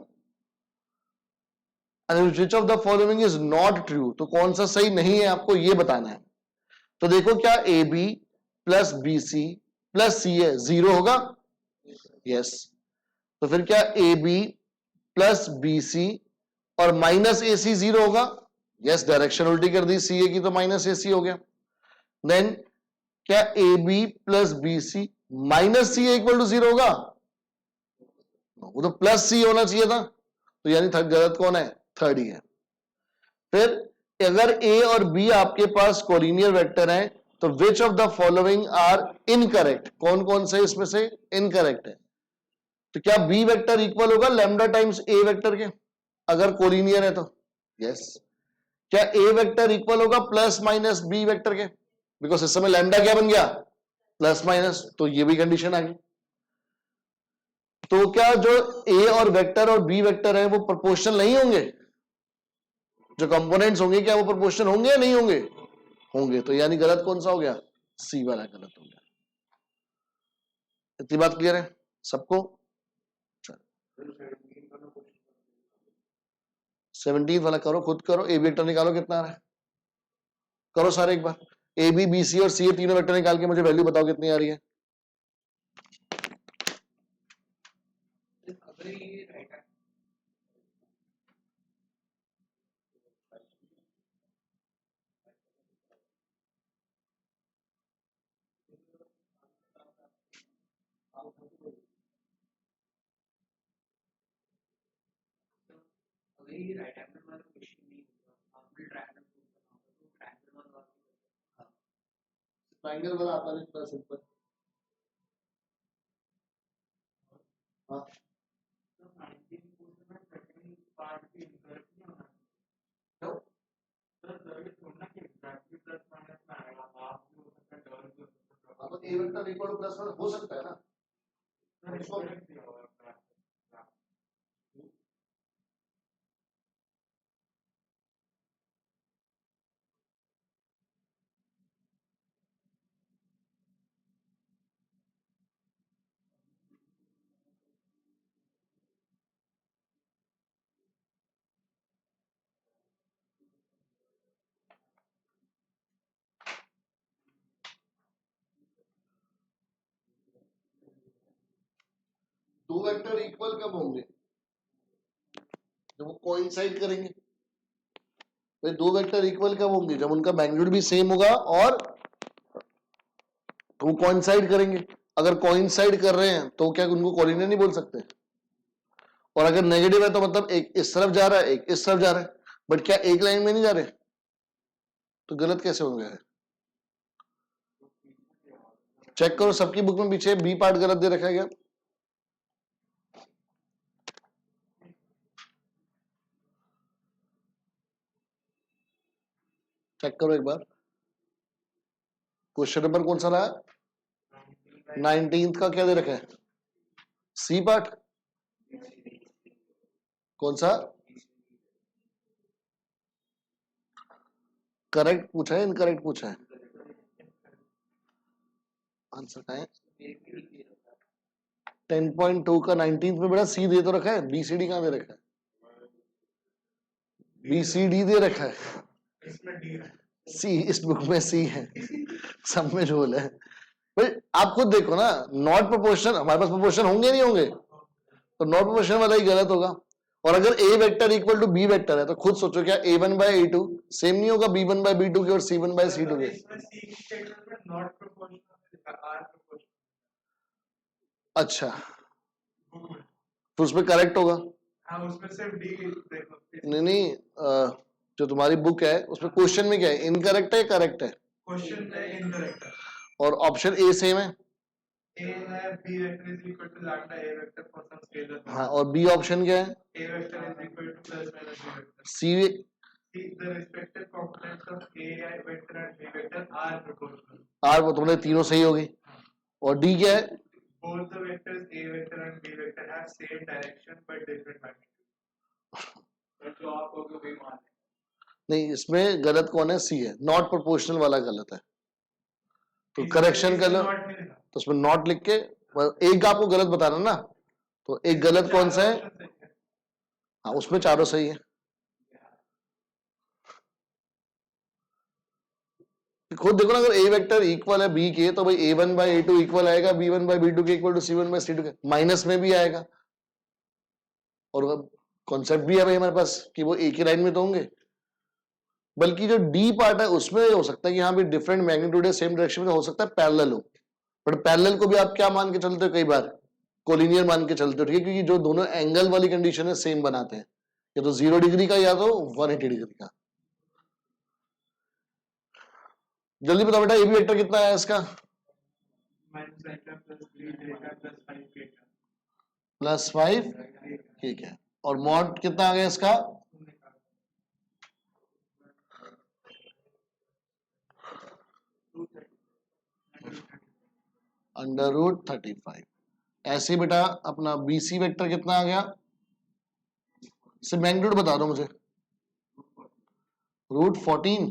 विच of the following is not true, तो कौन सा सही नहीं है आपको ये बताना है। तो देखो, क्या A B plus B C plus C है, जीरो होगा? यस। तो फिर क्या A B plus B C और माइनस ए सी जीरो होगा? यस, डायरेक्शन उल्टी कर दी, सी ए की तो माइनस ए सी हो गया। देन क्या A B plus B C minus C equal to zero होगा? वो तो प्लस सी होना चाहिए था, तो यानी गलत कौन है? थर्ड ही है। फिर अगर ए और बी आपके पास कोलिनियर वेक्टर हैं, तो which of the following are incorrect, कौन कौन से इसमें से इनकरेक्ट है? तो क्या बी वेक्टर इक्वल होगा लैम्डा टाइम्स ए वेक्टर के, अगर कोलिनियर है तो? यस। क्या ए वेक्टर इक्वल होगा प्लस माइनस बी वेक्टर के, बिकॉज इस समय लैम्डा क्या बन गया? प्लस माइनस, तो ये भी कंडीशन आ गई। तो क्या जो ए और वेक्टर और बी वेक्टर है वो प्रोपोर्शनल नहीं होंगे? जो कंपोनेंट्स होंगे क्या वो प्रोपोर्शनल होंगे या नहीं होंगे? होंगे। तो यानी गलत कौन सा हो गया? सी वाला गलत हो गया। इतनी बात क्लियर है सबको? 17 वाला करो, खुद करो, ए वेक्टर निकालो कितना आ रहा है, करो सारे एक बार। ए बी बी सी और सी तीनों वेक्टर निकाल के मुझे वैल्यू बताओ कितनी आ रही है। ट्रायंगल वाला आता है इतना सिंपल। हाँ, अब A vector equal to plus one हो सकता है ना? दो वेक्टर इक्वल कब होंगे? जब वो कोइंसाइड करेंगे। भाई दो वेक्टर इक्वल कब होंगे? जब उनका मैग्नीट्यूड भी सेम होगा और वो कोइंसाइड करेंगे। अगर कोइंसाइड कर रहे हैं तो क्या उनको कोलिनियर नहीं बोल सकते? और अगर नेगेटिव है तो मतलब एक इस तरफ जा रहा है एक इस तरफ जा रहा है, बट क्या एक लाइन में नहीं जा रहे? तो गलत कैसे हो गया है? चेक करो सबकी बुक में पीछे बी पार्ट गलत दे रखा है क्या? चेक करो एक बार, क्वेश्चन नंबर कौन सा रहा? 19th का क्या दे रखा है? सी पार्ट कौन सा? करेक्ट पूछा है इनकरेक्ट पूछा है? आंसर का है 10.2 का 19th में बड़ा सी दे तो रखा है, बीसीडी कहां दे रखा है? बीसीडी दे रखा है, सी इस बुक में सी है, सब में झोल है भाई। आप खुद देखो ना, नॉट प्रोपोर्शनल हमारे पास प्रोपोर्शन होंगे नहीं होंगे, तो नॉट प्रोपोर्शनल वाला ही गलत होगा। और अगर A vector equal to B vector है तो खुद सोचो क्या a1 बाय a2 सेम नहीं होगा b1 बाय b2 के और c1 बाय c2 के? अच्छा तो उसमें करेक्ट होगा? हाँ, उसमें सिर्फ डी नहीं नहीं जो तुम्हारी बुक है उसमें क्वेश्चन में क्या है, इनकरेक्ट है करेक्ट है? क्वेश्चन में इनकरेक्ट है। और ऑप्शन ए सेम है? ए है B vector is equal to lambda A vector for some scalar. हाँ, और बी ऑप्शन क्या है? A vector is equal to plus minus B vector. C the respective components of a vector and b vector are proportional। आर वो तुमने तीनों सही होगी। और डी क्या है? Both the vectors a vector and b vector have same direction but different magnitude। तो आप लोग वही मान नहीं, इसमें गलत कौन है? सी है, नॉट प्रोपोर्शनल वाला गलत है, तो करेक्शन कर लो। तो उसमें नॉट लिख के एक आपको गलत बताना ना, तो एक गलत कौन सा है? हाँ, उसमें चारों सही है। खुद देखो ना, अगर ए वेक्टर इक्वल है बी के तो भाई a1 बाय a2 इक्वल आएगा b1 बाय b2 के equal to c1 bye c2 के, माइनस में भी आएगा। और कॉन्सेप्ट भी है भाई हमारे पास कि वो एक ही लाइन में तो होंगे। बल्कि जो डी पार्ट है उसमें हो सकता है कि यहाँ भी डिफरेंट मैग्नीट्यूड है, सेम डायरेक्शन में, हो सकता है पैरेलल हो, बट पैरेलल को भी आप क्या मान के चलते हो? कई बार कोलिनियर मान के चलते हो, ठीक है, क्योंकि जो दोनों एंगल वाली कंडीशन है सेम बनाते हैं, या तो 0 डिग्री का या तो 180 डिग्री का। जल्दी बताओ बेटा, ए बी वेक्टर कितना है इसका? +5 ठीक है। और मॉड कितना आ गया इसका? √35। ऐसे बेटा अपना बीसी वेक्टर कितना आ गया? सिर्फ मैग्नीट्यूड बता दो मुझे। √14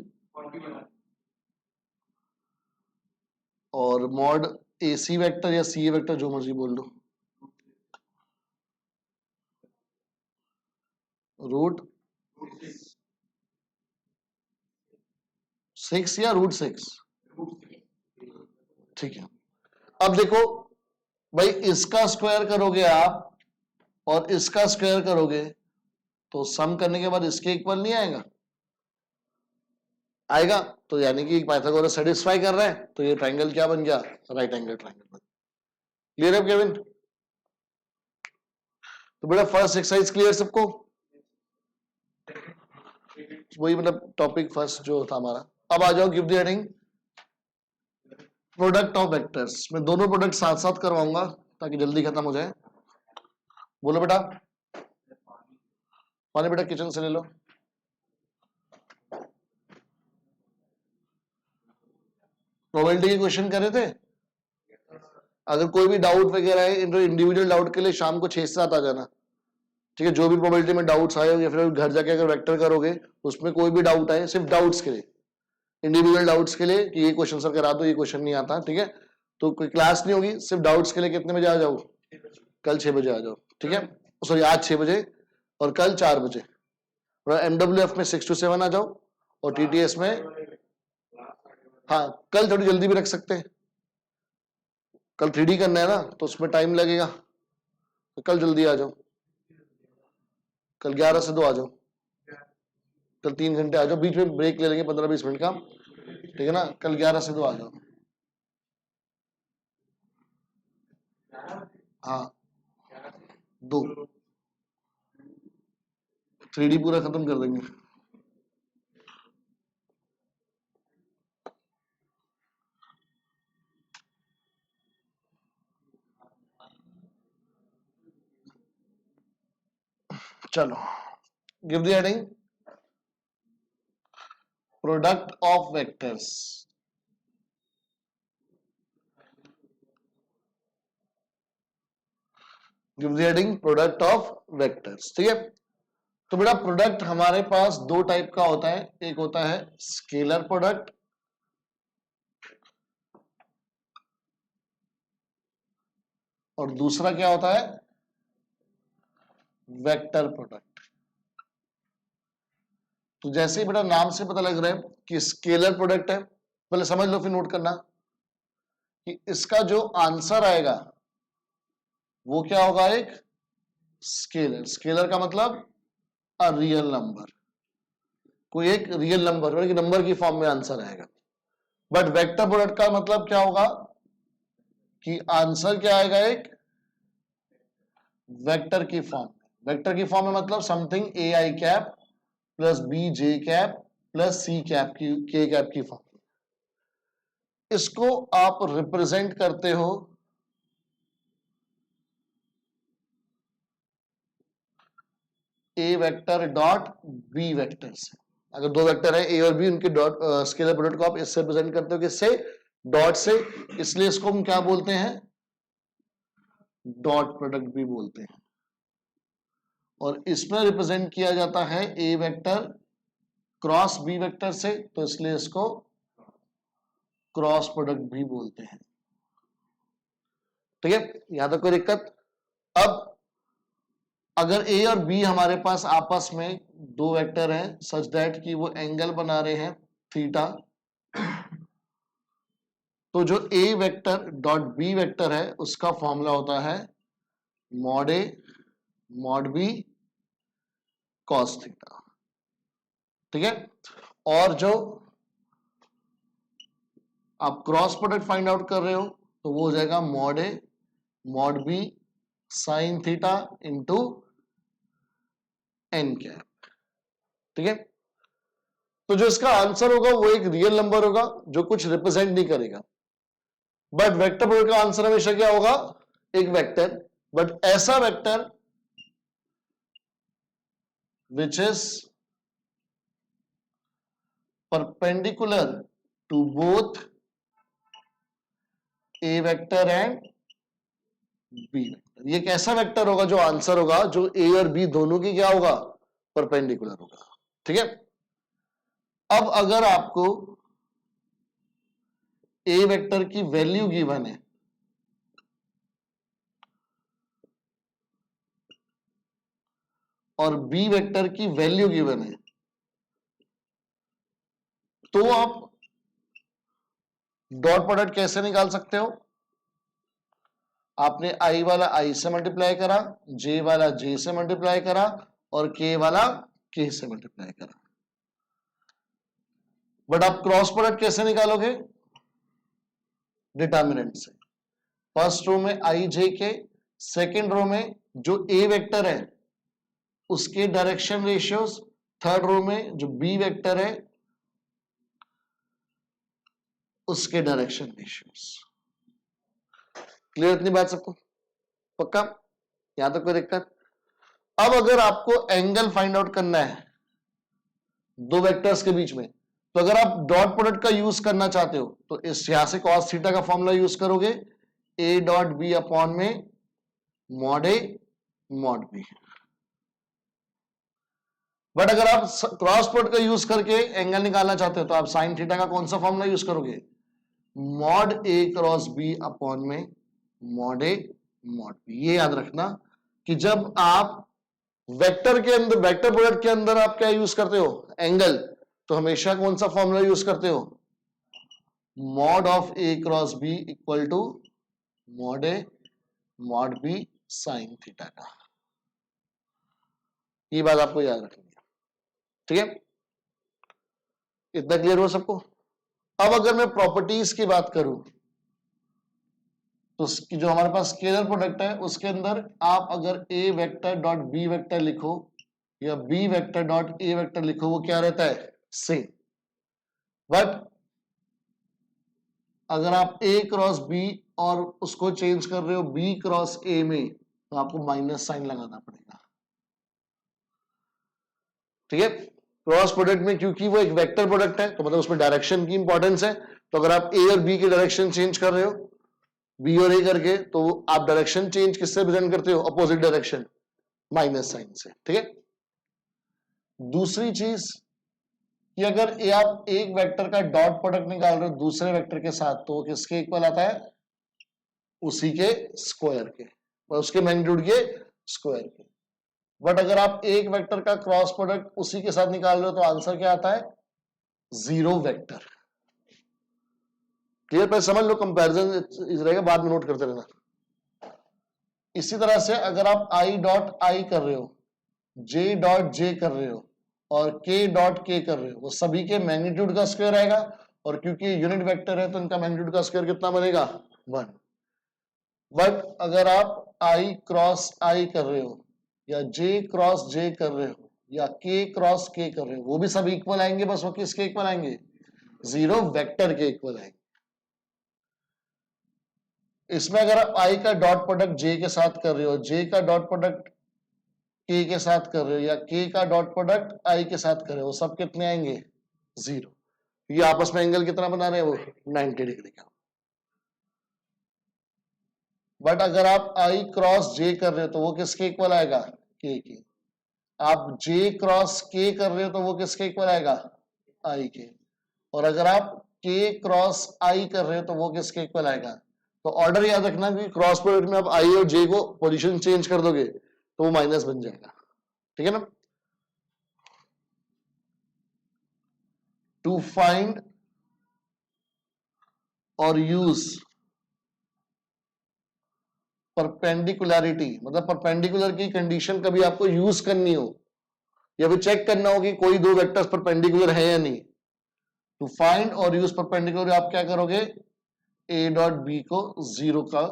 और मॉड एसी वेक्टर या सी वेक्टर जो मर्जी बोल दो, √6 या √6? ठीक है। अब देखो भाई, इसका स्क्वायर करोगे आप और इसका स्क्वायर करोगे तो सम करने के बाद इसके इक्वल नहीं आएगा? आएगा, तो यानी कि पाइथागोरस सेटिस्फाई कर रहा है, तो ये ट्रायंगल क्या बन गया? Right angle triangle. क्लियर है केविन? तो बेटा फर्स्ट एक्सरसाइज क्लियर सबको? वही मतलब टॉपिक फर्स्ट जो था हमारा। अब आ जाओ, give the heading product of vectors. मैं दोनों प्रोडक्ट साथ साथ करवाऊंगा ताकि जल्दी खत्म हो जाए। बोलो बेटा। पानी बेटा किचन से ले लो। प्रोबेबिलिटी के क्वेश्चन कर रहे थे? अगर कोई भी डाउट वगैरह है, इंडिविजुअल डाउट के लिए शाम को 6 से 7 आ जाना, ठीक है। जो भी प्रोबेबिलिटी में डाउट्स आए या फिर घर जाके अगर वेक्टर करोगे उसमें कोई भी डाउट आए, सिर्फ डाउट्स के लिए, इंडिविजुअल डाउट्स के लिए कि ये क्वेश्चन सर करा दो, ये क्वेश्चन नहीं आता, ठीक है, तो कोई क्लास नहीं होगी, सिर्फ डाउट्स के लिए। कितने बजे आ जाओ? कल 6 बजे आ जाओ, ठीक है, सॉरी आज 6 बजे और कल 4 बजे। और MWF में 6 to 7 आ जाओ और TTS में, हाँ कल थोड़ी जल्दी भी रख सकते हैं, कल 3D करना है ना तो उसमें टाइम लगेगा, तो कल जल्दी आ जाओ, कल 11 से 2 आ जाओ, कल 3 घंटे आ जाओ, बीच में ब्रेक ले लेंगे 15-20 मिनट का, ठीक है ना। कल 11 से 2 आ जाओ। हाँ 2 3D पूरा खत्म कर देंगे। चलो, give the heading product of vectors. Give the heading product of vectors. ठीक है, तो बेटा प्रोडक्ट हमारे पास दो टाइप का होता है, एक होता है स्केलर प्रोडक्ट और दूसरा क्या होता है, वेक्टर प्रोडक्ट। तो जैसे ही बेटा नाम से पता लग रहा है कि स्केलर प्रोडक्ट है, पहले समझ लो फिर नोट करना कि इसका जो आंसर आएगा वो क्या होगा, एक स्केलर। स्केलर का मतलब अ रियल नंबर, कोई एक रियल नंबर, नंबर की फॉर्म में आंसर आएगा। बट वेक्टर प्रोडक्ट का मतलब क्या होगा कि आंसर क्या आएगा, एक वेक्टर की फॉर्म में। वेक्टर की फॉर्म में मतलब something A I cap plus B J cap plus C cap की, के कैप की फॉर्म। इसको आप रिप्रेजेंट करते हो ए वेक्टर डॉट बी वेक्टर से। अगर दो वेक्टर है ए और बी, उनके डॉट स्केलर प्रोडक्ट को आप इससे रिप्रेजेंट करते हो, किससे, डॉट से। इसलिए इसको हम क्या बोलते हैं, डॉट प्रोडक्ट भी बोलते हैं। और इसमें रिप्रेजेंट किया जाता है A vector cross B vector से, तो इसलिए इसको क्रॉस प्रोडक्ट भी बोलते हैं। ठीक है, यहां तक कोई दिक्कत। अब अगर ए और बी हमारे पास आपस में दो वेक्टर हैं सच दैट कि वो एंगल बना रहे हैं थीटा, तो जो ए वेक्टर डॉट बी वेक्टर है उसका फॉर्मूला होता है mod A mod B cos theta. ठीक है, और जो आप क्रॉस प्रोडक्ट फाइंड आउट कर रहे हो तो वो हो जाएगा mod A mod B sine theta into N cap. ठीक है, तो जो इसका आंसर होगा वो एक रियल नंबर होगा जो कुछ रिप्रेजेंट नहीं करेगा। बट वेक्टर प्रोडक्ट का आंसर हमेशा क्या होगा, एक वेक्टर, बट ऐसा vector which is perpendicular to both A vector and B vector. ये कैसा वेक्टर होगा जो आंसर होगा, जो ए और बी दोनों की क्या होगा, परपेंडिकुलर होगा। ठीक है, अब अगर आपको ए वेक्टर की वैल्यू गिवन है और बी वेक्टर की वैल्यू गिवन है, तो आप डॉट प्रोडक्ट कैसे निकाल सकते हो, आपने आई वाला आई से मल्टीप्लाई करा, जे वाला जे से मल्टीप्लाई करा और के वाला के से मल्टीप्लाई करा। बट आप क्रॉस प्रोडक्ट कैसे निकालोगे, डिटर्मिनेंट से। फर्स्ट रो में आई जे के, सेकेंड रो में जो ए वेक्टर है उसके डायरेक्शन रेशियोज, थर्ड रो में जो बी वेक्टर है उसके डायरेक्शन रेशियोज। क्लियर इतनी बात सबको, पक्का, यहां तक कोई दिक्कत। अब अगर आपको एंगल फाइंड आउट करना है दो वेक्टर्स के बीच में, तो अगर आप डॉट प्रोडक्ट का यूज करना चाहते हो तो इस यहां से cos थीटा का फॉर्मूला यूज करोगे, ए डॉट बी अपॉन में mod A mod B. But अगर आप क्रॉस प्रोडक्ट का यूज करके एंगल निकालना चाहते हो तो आप साइन थीटा का कौन सा फॉर्मूला यूज करोगे, मॉड ए क्रॉस बी अपॉन में मॉड ए मॉड बी। ये याद रखना कि जब आप वेक्टर के अंदर, वेक्टर प्रोडक्ट के अंदर आप क्या यूज करते हो, एंगल, तो हमेशा कौन सा फॉर्मूला यूज करते हो, mod of A cross B equal to mod A mod B sine theta का। ये बात आपको याद रखनी है। ठीक है, इतना क्लियर हो सबको। अब अगर मैं प्रॉपर्टीज की बात करूं तो जो हमारे पास स्केलर प्रोडक्ट है उसके अंदर आप अगर A vector dot B vector लिखो या B vector dot A vector लिखो, वो क्या रहता है, सेम। बट अगर आप ए क्रॉस बी और उसको चेंज कर रहे हो बी क्रॉस ए में, तो आपको माइनस साइन लगाना पड़ेगा। ठीक है, क्रॉस प्रोडक्ट में क्योंकि वो एक वेक्टर प्रोडक्ट है तो मतलब उसमें डायरेक्शन की इंपॉर्टेंस है, तो अगर आप ए और बी की डायरेक्शन चेंज कर रहे हो बी और ए करके, तो आप डायरेक्शन चेंज किससे प्रेजेंट करते हो? अपोजिट डायरेक्शन, माइनस साइन से, ठीक है। दूसरी चीज कि अगर ये आप एक वेक्टर का डॉट प्रोडक्ट निकाल रहे हो दूसरे वेक्टर के साथ, तो किसके इक्वल आता है? उसी के स्क्वायर के, और उसके मैग्नीट्यूड के स्क्वायर के। बट अगर आप एक वेक्टर का क्रॉस प्रोडक्ट उसी के साथ निकाल रहे हो तो आंसर क्या आता है? Zero vector. क्लियर? पहले समझ लो, कंपैरिजन रहेगा, बाद में नोट करते रहना। इसी तरह से अगर आप आई डॉट आई कर रहे हो, जे डॉट जे कर रहे हो और के डॉट के कर रहे हो, वो सभी के मैग्नीट्यूड का स्क्वायर आएगा, और क्योंकि यूनिट वेक्टर है तो इनका मैग्नीट्यूड का स्क्वायर कितना बनेगा? 1। बट अगर आप आई क्रॉस आई कर रहे हो या जे क्रॉस जे कर रहे हो या के क्रॉस के कर रहे हो, वो भी सब इक्वल आएंगे, बस वो किसके इक्वल आएंगे? जीरो वेक्टर के इक्वल आएंगे। इसमें अगर आप आई का डॉट प्रोडक्ट जे के साथ कर रहे हो, जे का डॉट प्रोडक्ट के के साथ कर रहे हो, या के का डॉट प्रोडक्ट आई के साथ कर रहे हो, सब कितने आएंगे? 0। ये आपस में एंगल कितना बना रहे हैं? वो 90 डिग्री का। बट अगर आप आई क्रॉस जे कर रहे हो तो वो किसके इक्वल आएगा? के के। आप जे क्रॉस के कर रहे हो तो वो किसके इक्वल आएगा? आई के। और अगर आप के क्रॉस आई कर रहे हो तो वो किसके इक्वल आएगा? तो ऑर्डर याद रखना कि क्रॉस प्रोडक्ट में आप आई और जे को पोजीशन चेंज कर दोगे तो वो माइनस बन जाएगा, ठीक है ना। टू फाइंड और यूज परपेंडिकुलरिटी, मतलब परपेंडिकुलर की कंडीशन कभी आपको यूज करनी हो या फिर चेक करना हो कि कोई दो वेक्टर्स परपेंडिकुलर है या नहीं, टू फाइंड और यूज परपेंडिकुलर आप क्या करोगे? ए डॉट बी को 0 का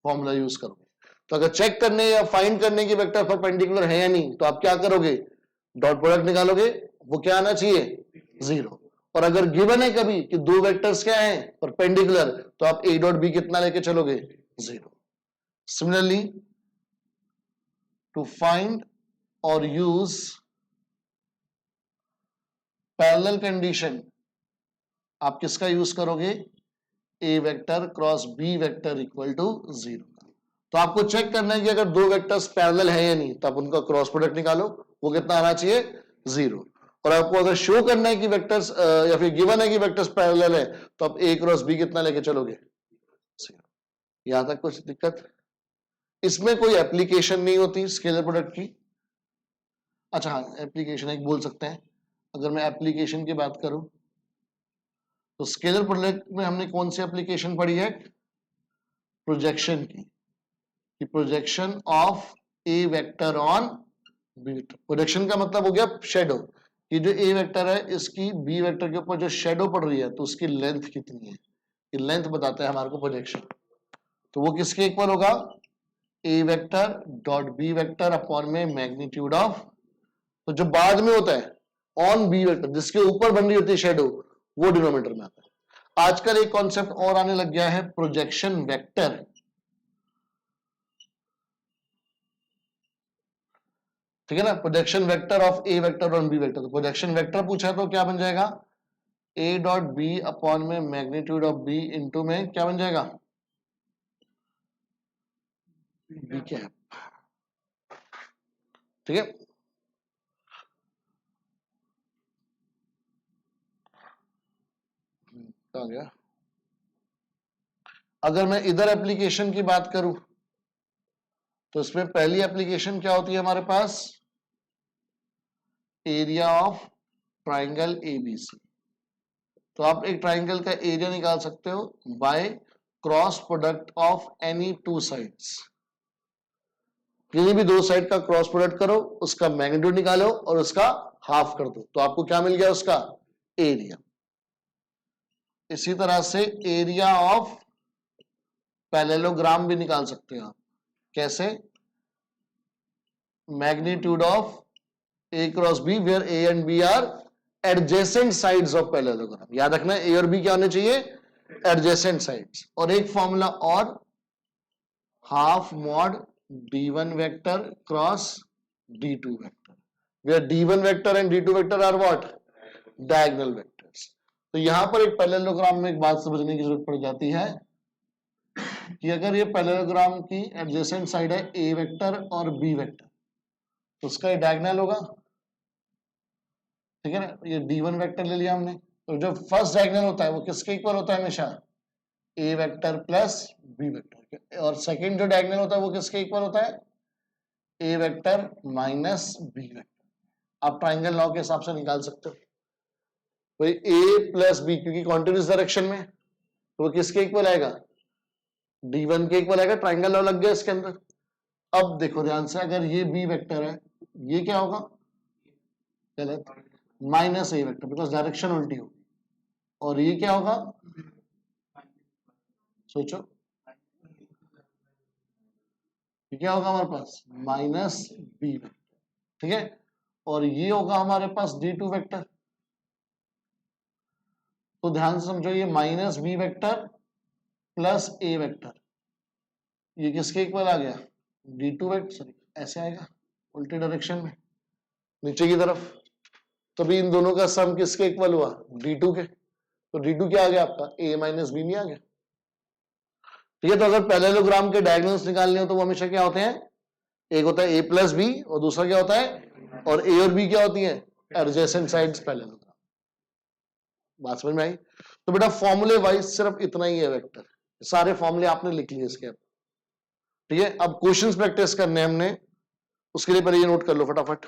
फॉर्मूला यूज करोगे। तो अगर चेक करने या फाइंड करने की वेक्टर परपेंडिकुलर है या नहीं, तो आप क्या करोगे? डॉट प्रोडक्ट निकालोगे, वो क्या आना चाहिए? 0। और अगर गिवन है कभी कि दो वेक्टर्स क्या हैं? परपेंडिकुलर, तो आप ए डॉट बी कितना लेके चलोगे? 0। सिमिलरली टू फाइंड और यूज पैरेलल कंडीशन, आप किसका यूज करोगे? A vector cross B vector equal to 0 का। तो आपको चेक करना है कि अगर दो वेक्टर्स पैरेलल है या नहीं, तो आप उनका क्रॉस प्रोडक्ट निकालो, वो कितना आना चाहिए? 0। और आपको अगर शो करना है कि वेक्टर्स या फिर गिवन है कि वेक्टर्स पैरेलल है, तो आप ए क्रॉस बी कितना लेके चलोगे? 0। यहां तक कुछ दिक्कत? इसमें कोई एप्लीकेशन नहीं होती स्केलर प्रोडक्ट की। अच्छा हाँ, एप्लीकेशन एक बोल सकते हैं। अगर मैं एप्लीकेशन की बात करूं तो स्केलर प्रोडक्ट में हमने कौन सी एप्लीकेशन पढ़ी है? प्रोजेक्शन की, projection of A vector on B vector. Projection का मतलब हो गया शेडो, कि जो ए वेक्टर है इसकी बी वेक्टर के ऊपर जो शेडो पड़ रही है तो उसकी लेंथ कितनी है, ये लेंथ बताता है हमारे को प्रोजेक्शन। तो वो किसके इक्वल होगा? A vector dot B vector upon में मैग्नीट्यूड ऑफ, तो जो बाद में होता है ऑन बी वेक्टर, जिसके ऊपर बन रही होती है शेडो, वो डिनोमिनेटर में आता है। आजकल एक कॉन्सेप्ट और आने लग गया है, प्रोजेक्शन वेक्टर। ठीक है ना, projection vector of A vector on B vector. तो प्रोजेक्शन वेक्टर पूछा तो क्या बन जाएगा? ए डॉट बी अपॉन में मैग्नीट्यूड ऑफ बी इंटू में क्या बन जाएगा? B cap. ठीक है, कहाँ गया? अगर मैं इधर एप्लीकेशन की बात करूं तो इसमें पहली एप्लीकेशन क्या होती है हमारे पास? Area of triangle ABC. तो आप एक ट्राइंगल का एरिया निकाल सकते हो by cross product of any two sides. किसी भी दो साइड का क्रॉस प्रोडक्ट करो, उसका मैग्नीट्यूड निकालो और उसका हाफ कर दो, तो आपको क्या मिल गया? उसका एरिया। इसी तरह से एरिया ऑफ पैरेललोग्राम भी निकाल सकते हैं आप। कैसे? Magnitude of A cross B where A and B are adjacent sides of parallelogram. याद रखना ए और बी क्या होने चाहिए? Adjacent sides. और एक फॉर्मूला और, half mod d1 vector cross d2 vector, where d1 vector and d2 vector are what? Diagonal vectors. तो यहां पर एक पैरेललोग्राम में एक बात समझने की जरूरत पड़ जाती है, कि अगर ये पैरेललोग्राम की एडजेसेंट साइड है ए वेक्टर और बी वेक्टर, तो उसका ये डायगोनल होगा, ठीक है ना। ये D1 वेक्टर ले लिया हमने, तो जो फर्स्ट डायगोनल होता है वो किसके इक्वल होता है हमेशा, ए वेक्टर प्लस बी वेक्टर, और सेकंड जो डायगोनल होता है वो किसके इक्वल होता है, A vector minus B vector. आप ट्राइंगल लॉ के हिसाब से निकाल सकते हो भाई, ए प्लस बी क्योंकि कॉन्टिन्यूस डायरेक्शन में, तो वो किसके इक्वल आएगा, D1 के इक्वल आएगा। ट्राइंगल लॉ लग गया इसके अंदर। अब देखो ध्यान से, अगर ये बी वेक्टर है, ये क्या होगा, गलत, minus A vector, because direction उल्टी होगी। और ये क्या होगा, सोचो, ये क्या होगा हमारे पास, माइनस बी वेक्टर, ठीक है। और ये होगा हमारे पास D2 वेक्टर। तो ध्यान से समझो, ये माइनस बी वेक्टर प्लस ए वेक्टर, ये किसके इक्वल आ गया, D2 वेक्टर, सॉरी ऐसे आएगा उल्टी डायरेक्शन में नीचे की तरफ। तभी इन दोनों का सम किसके इक्वल हुआ, D2 के। तो D2 क्या आ गया आपका, ए माइनस बी नहीं आ गया, ठीक है। तो अगर पैरेललोग्राम के डायगोनल्स निकालने हो तो वो हमेशा क्या होते हैं, एक होता है ए प्लस बी और दूसरा क्या होता है, और ए और बी क्या होती है, एडजेसेंट साइड्स पैरेललोग्राम। बात समझ में आई। तो बेटा फॉर्मूले वाइज सिर्फ इतना ही है वेक्टर, सारे फॉर्मूले आपने लिख लिए इसके, ठीक है। अब क्वेश्चंस प्रैक्टिस करने हमने, उसके लिए पहले ये नोट कर लो फटाफट।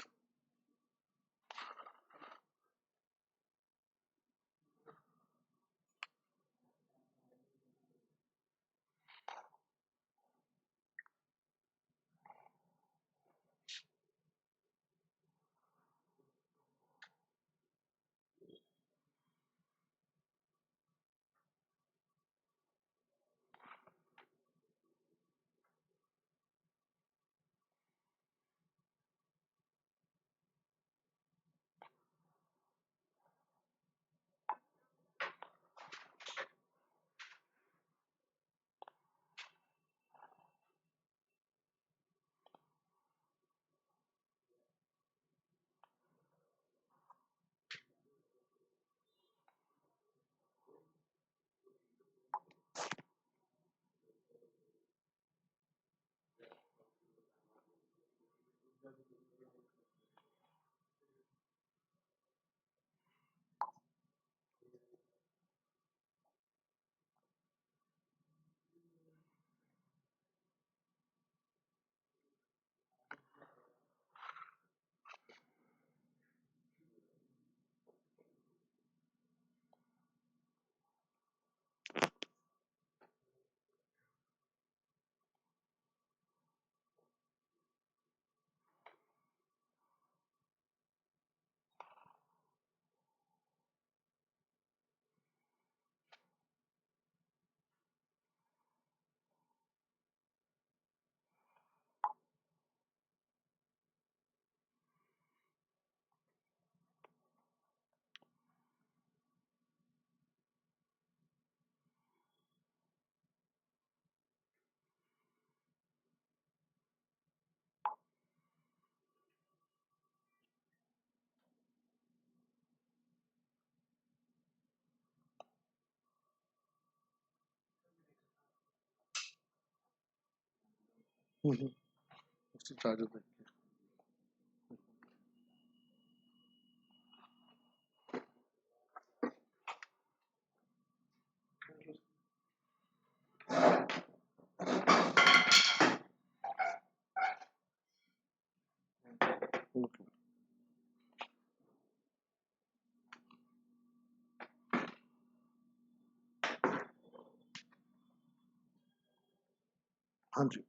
हाँ जी,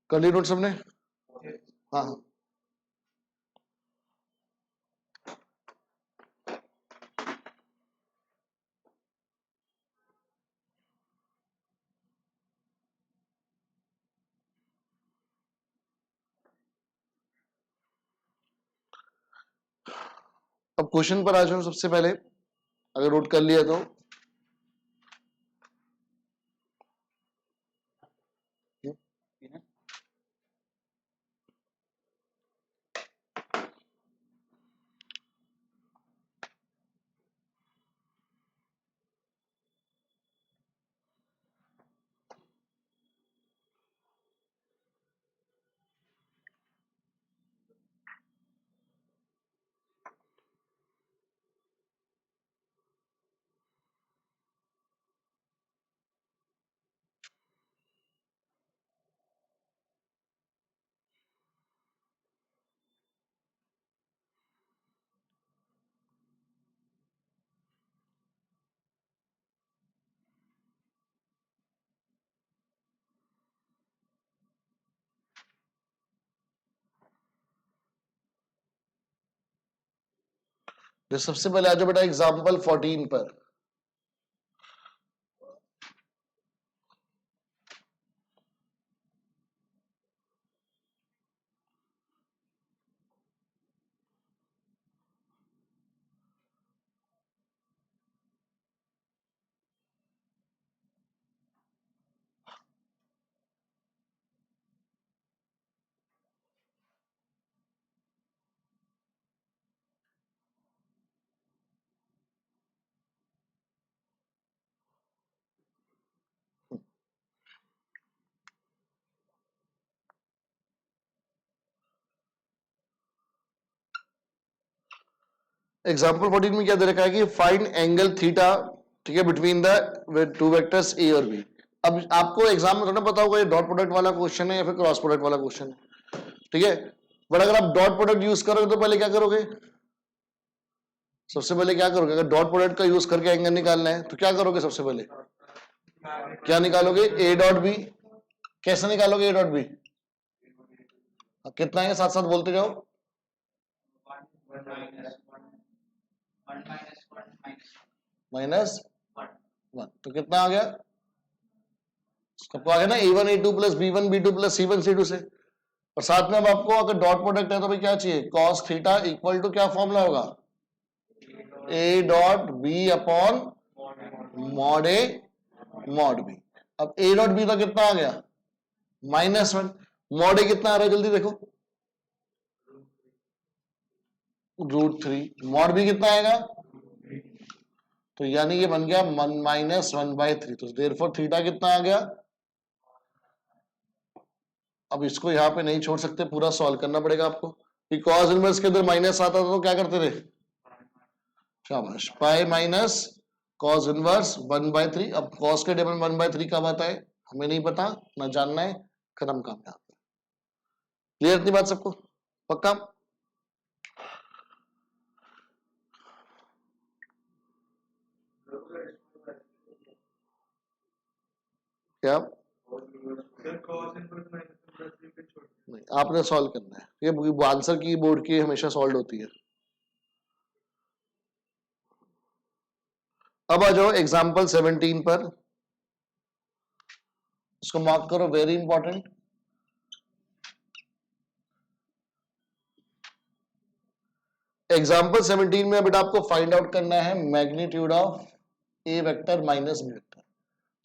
कर ली नोट सबने, हाँ हाँ। अब क्वेश्चन पर आ जाओ सबसे पहले, अगर नोट कर लिया तो। तो सबसे पहले आ जाओ बेटा एग्जाम्पल 14 पर। एग्जाम्पल 14 में क्या दे रखा है कि फाइंड एंगल थीटा, ठीक है, between the two vectors A और बी। अब आपको एग्जाम में थोड़ा पता होगा ये डॉट प्रोडक्ट वाला क्वेश्चन है या फिर क्रॉस प्रोडक्ट वाला क्वेश्चन है, ठीक है। बट अगर आप डॉट प्रोडक्ट यूज करोगे तो पहले क्या करोगे, सबसे पहले क्या करोगे, अगर डॉट प्रोडक्ट का यूज करके एंगल निकालना है तो क्या करोगे, सबसे पहले क्या निकालोगे, ए डॉट बी। कैसे निकालोगे ए डॉट बी, कितना है साथ साथ बोलते जाओ, माइनस वन, तो कितना आ गया, सबको आ गया ना, A1 A2 plus B1 बी2 plus सी1 सी2 से। और साथ में अब आपको अगर डॉट प्रोडक्ट है तो भाई क्या चाहिए, कॉस थीटा इक्वल टू क्या फॉर्मूला होगा, A dot B upon mod A mod B. अब ए डॉट बी का कितना आ गया, -1, मॉड ए कितना आ रहा है जल्दी देखो, √3, मॉड बी कितना आएगा, तो यानी ये बन गया -1/3, तो देयरफॉर थीटा कितना आ गया। अब इसको यहाँ पे नहीं छोड़ सकते, पूरा सॉल्व करना पड़ेगा आपको, कि कॉस इनवर्स के अंदर माइनस आता था तो क्या करते थे, शाबाश, पाई माइनस कॉस इनवर्स 1/3। अब कॉस के टेबल 1/3 कब आता है हमें नहीं पता, ना जानना है, खत्म काम यहाँ पे। क्लियर इतनी बात सबको, पक्का। क्या नहीं, आपने सॉल्व करना है, ये आंसर की बोर्ड की हमेशा सॉल्व होती है। अब आ जाओ एग्जाम्पल 17 पर, इसको मार्क करो, वेरी इंपॉर्टेंट। एग्जाम्पल 17 में बेटा आपको फाइंड आउट करना है magnitude of A vector minus B vector.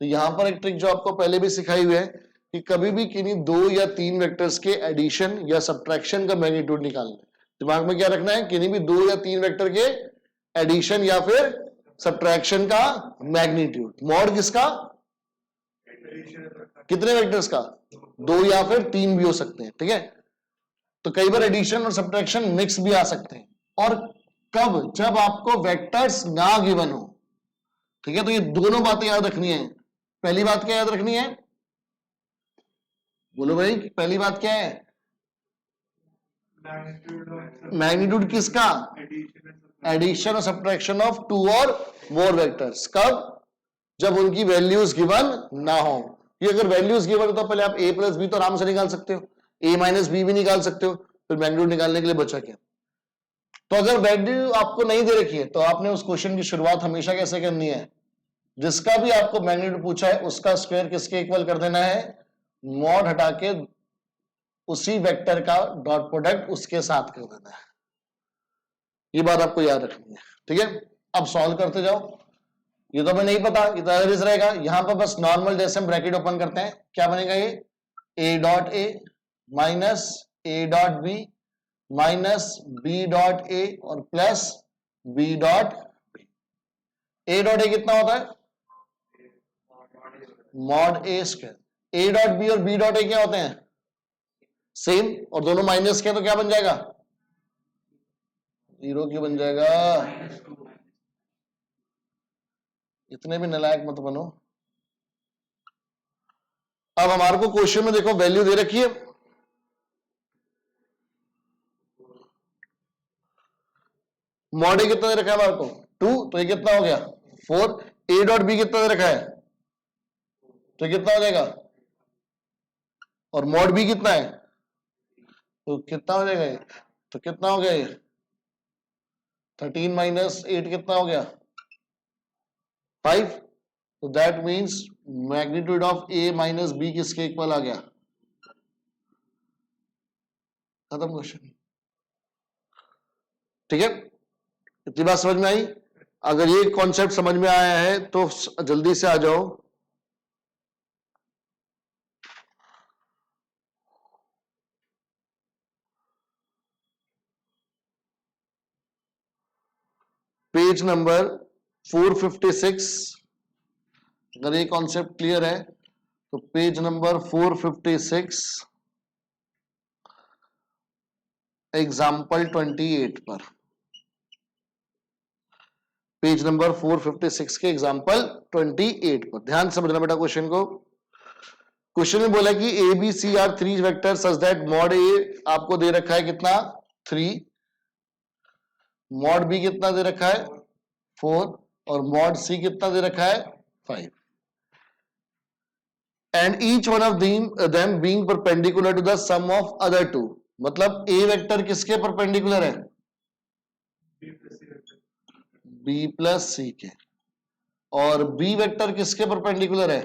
तो यहां पर एक ट्रिक जो आपको पहले भी सिखाई हुई है कि कभी भी किन्हीं 2 या 3 वेक्टर्स के एडिशन या सब्ट्रैक्शन का मैग्नीट्यूड निकालना है। दिमाग में क्या रखना है, किन्हीं भी 2 या 3 वेक्टर के एडिशन या फिर सब्ट्रैक्शन का मैग्नीट्यूड। मॉड किसका, कितने वेक्टर्स का, 2 या फिर 3 भी हो सकते हैं, ठीक है। तो कई बार एडिशन और सब्ट्रैक्शन मिक्स भी आ सकते हैं, और कब, जब आपको वेक्टर्स ना गिवन हो, ठीक है। तो ये दोनों बातें याद रखनी है। पहली बात क्या याद रखनी है, बोलो भाई, पहली बात क्या है, मैग्नीट्यूड किसका, एडिशन और सब्ट्रैक्शन ऑफ 2 और मोर वेक्टर्स। कब, जब उनकी वैल्यूज गिवन ना हो। ये अगर वैल्यूज गिवन हो तो पहले आप a प्लस बी तो आराम से निकाल सकते हो, a माइनस बी भी निकाल सकते हो, फिर मैग्नीट्यूड निकालने के लिए बचा क्या। तो अगर वैल्यू आपको नहीं दे रखी है तो आपने उस क्वेश्चन की शुरुआत हमेशा कैसे करनी है, जिसका भी आपको मैग्नीट्यूड पूछा है उसका स्क्वायर किसके इक्वल कर देना है, मॉड हटा के उसी वेक्टर का डॉट प्रोडक्ट उसके साथ कर देना है। ये बात आपको याद रखनी है, ठीक है। अब सॉल्व करते जाओ, ये तो हमें नहीं पता, ये तो एवरेज रहेगा। यहां पर बस नॉर्मल जैसे हम ब्रैकेट ओपन करते हैं, क्या बनेगा ये, A dot A minus A dot B minus B dot A और plus B dot B. A dot A कितना होता है, mod A square. A dot B और बी डॉट ए क्या होते हैं, सेम, और दोनों माइनस के, तो क्या बन जाएगा, 0 क्यों बन जाएगा, इतने भी नालायक मत बनो। अब हमारे को क्वेश्चन में देखो वैल्यू दे रखी है, मॉड ए कितना दे रखा है हमारे को 2, तो ये कितना हो गया 4। ए डॉट बी कितना दे रखा है, तो कितना हो जाएगा, और मॉड बी कितना है, तो कितना हो जाएगा ये, तो कितना हो गया ये, 13 माइनस 8 कितना हो गया 5। तो that means magnitude of A minus B किसके इक्वल आ गया, खत्म क्वेश्चन। ठीक है, इतनी बात समझ में आई। अगर ये कॉन्सेप्ट समझ में आया है तो जल्दी से आ जाओ। Page number 456। अगर ये कॉन्सेप्ट क्लियर है तो पेज नंबर 456 एग्जाम्पल 28 पर, पेज नंबर 456 के एग्जाम्पल 28 पर ध्यान से समझना बेटा क्वेश्चन को। क्वेश्चन में बोला कि A B C are 3 vector such that mod A आपको दे रखा है कितना 3, मॉड बी कितना दे रखा है 4 और मॉड सी कितना दे रखा है 5, and each one of them being perpendicular to the sum of other two। मतलब ए वेक्टर किसके परपेंडिकुलर है, बी प्लस सी के, और बी वेक्टर किसके परपेंडिकुलर है,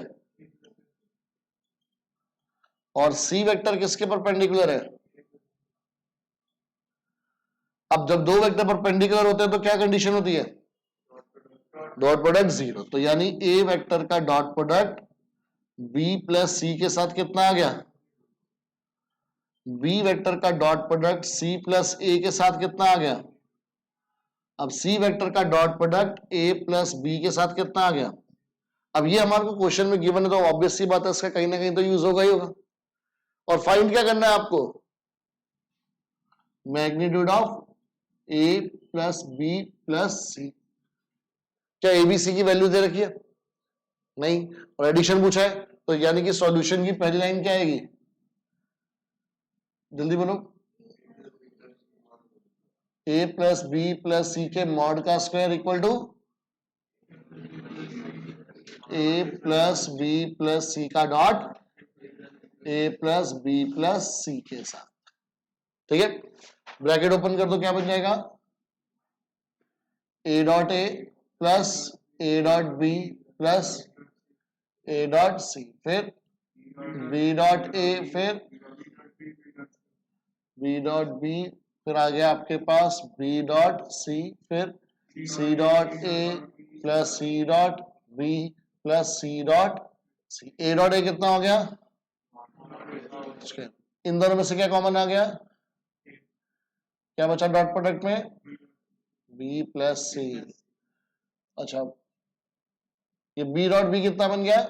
और सी वेक्टर किसके परपेंडिकुलर है। अब जब दो वेक्टर परपेंडिकुलर होते हैं तो क्या कंडीशन होती है, डॉट प्रोडक्ट 0। तो यानी ए वेक्टर का dot product B plus C के साथ कितना आ गया, बी वेक्टर का dot product C plus A के साथ कितना आ गया। अब सी वेक्टर का dot product A plus B के साथ कितना आ गया। अब ये हमारे को क्वेश्चन में गिवन है तो ऑब्वियस सी बात है इसका कहीं ना कहीं तो यूज होगा ही होगा। और फाइंड क्या करना है आपको, magnitude of A plus B plus C. क्या एबीसी की वैल्यू दे रखी है, नहीं, और एडिशन पूछा है तो यानी कि सॉल्यूशन की पहली लाइन क्या आएगी, जल्दी बोलो, A plus B plus C के मॉड का square equal to A plus B plus C का dot A plus B plus C के साथ। ठीक है, ब्रैकेट ओपन कर दो, क्या बन जाएगा, A dot A plus A dot B plus A dot C, फिर बी डॉट ए, फिर बी डॉट बी, फिर आ गया आपके पास बी डॉट सी, फिर C dot A plus C dot B plus C dot C. A dot A कितना हो गया, इन दोनों में से क्या कॉमन आ गया, क्या बचा डॉट प्रोडक्ट में, बी प्लस सी। अच्छा, ये बी डॉट बी कितना बन गया,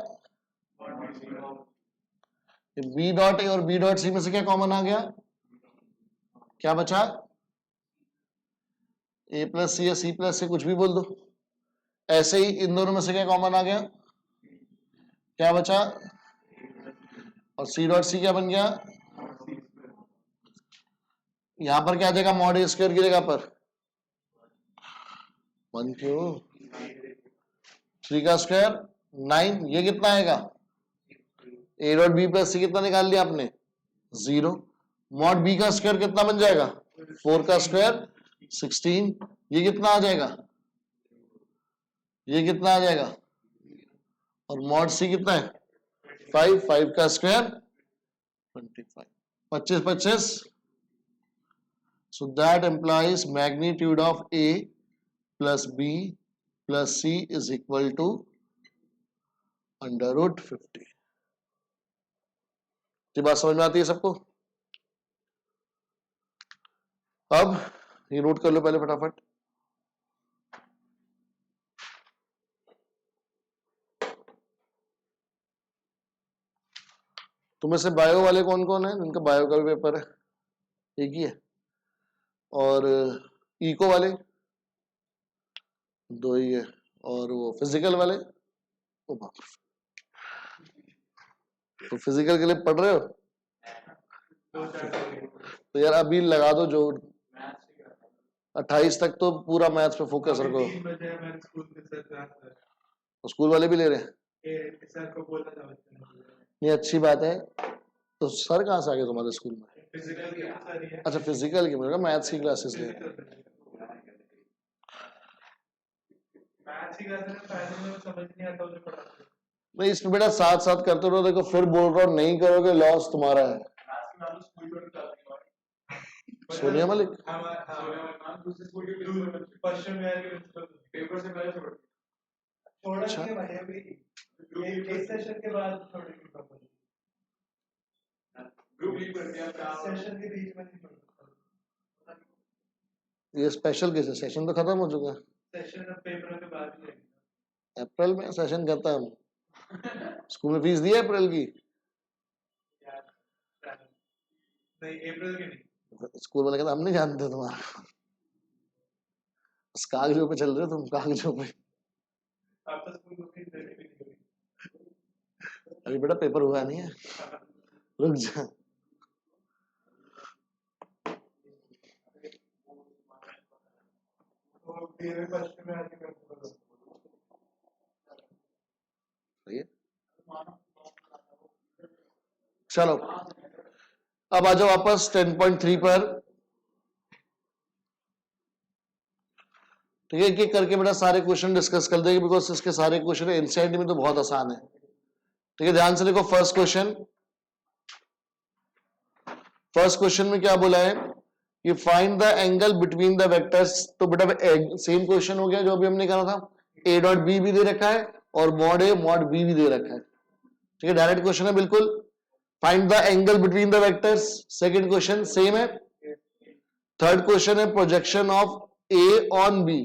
ये बी डॉट ए और बी डॉट सी में से क्या कॉमन आ गया, क्या बचा, ए प्लस सी या सी प्लस सी कुछ भी बोल दो। ऐसे ही इन दोनों में से क्या कॉमन आ गया, क्या बचा, और सी डॉट सी क्या बन गया, यहां पर क्या आ जाएगा, मॉड ए स्क्वायर की जगह पर 1 क्यों 3 का स्क्वायर 9, ये कितना आएगा, ए डॉट बी प्लस सी कितना निकाल लिया आपने 0, मॉड बी का स्क्वायर कितना बन जाएगा 4 का स्क्वायर 16, ये कितना आ जाएगा, ये कितना आ जाएगा, और मॉड सी कितना है 5 का square 25, 25 25। So that implies magnitude of A plus B plus C is equal to under root 50। ये बात समझ में आती है सबको। अब ये नोट कर लो पहले फटाफट। तुम्हें से बायो वाले कौन कौन है, जिनका बायो का भी पेपर है, एक ही है, और इको वाले 2 ही है, और वो फिजिकल वाले, ओ बाप, तो फिजिकल के लिए पढ़ रहे हो, तो यार अभी लगा दो जो 28 तक तो पूरा मैथ्स पे फोकस रखो। तो स्कूल वाले भी ले रहे हैं, ये अच्छी बात है। तो सर कहाँ से आ गए तुम्हारे स्कूल में, अच्छा फिजिकल की, मैथ्स की क्लासेस ले, नहीं, इसमें बेटा साथ साथ करते रहो, देखो फिर बोल रहा हूँ नहीं करोगे लॉस तुम्हारा है। सोनिया मलिक अच्छा, ये स्पेशल केस है, सेशन तो खत्म हो चुका है। अप्रैल में सेशन करता है हम। स्कूल में फीस दी है अप्रैल की? स्कूल वाले कहते हम नहीं जानते तुम्हारा, कागजों पे चल रहे हो तुम, कागजों पे। अभी बेटा पेपर हुआ नहीं है, रुक जा। चलो अब आ जाओ वापस 10.3 पर। ठीक है, एक करके बेटा सारे क्वेश्चन डिस्कस कर देंगे, बिकॉज इसके सारे क्वेश्चन एनसीईआरटी में तो बहुत आसान है। ठीक है, ध्यान से देखो फर्स्ट क्वेश्चन। फर्स्ट क्वेश्चन में क्या बोला है कि find the angle between the vectors. तो बेटा सेम क्वेश्चन हो गया जो अभी हमने करा था, ए डॉट बी भी दे रखा है और मॉड ए मॉड बी भी दे रखा है। ठीक है, डायरेक्ट क्वेश्चन है बिल्कुल। Find the angle between the vectors, second question same है। थर्ड क्वेश्चन है projection of A on B.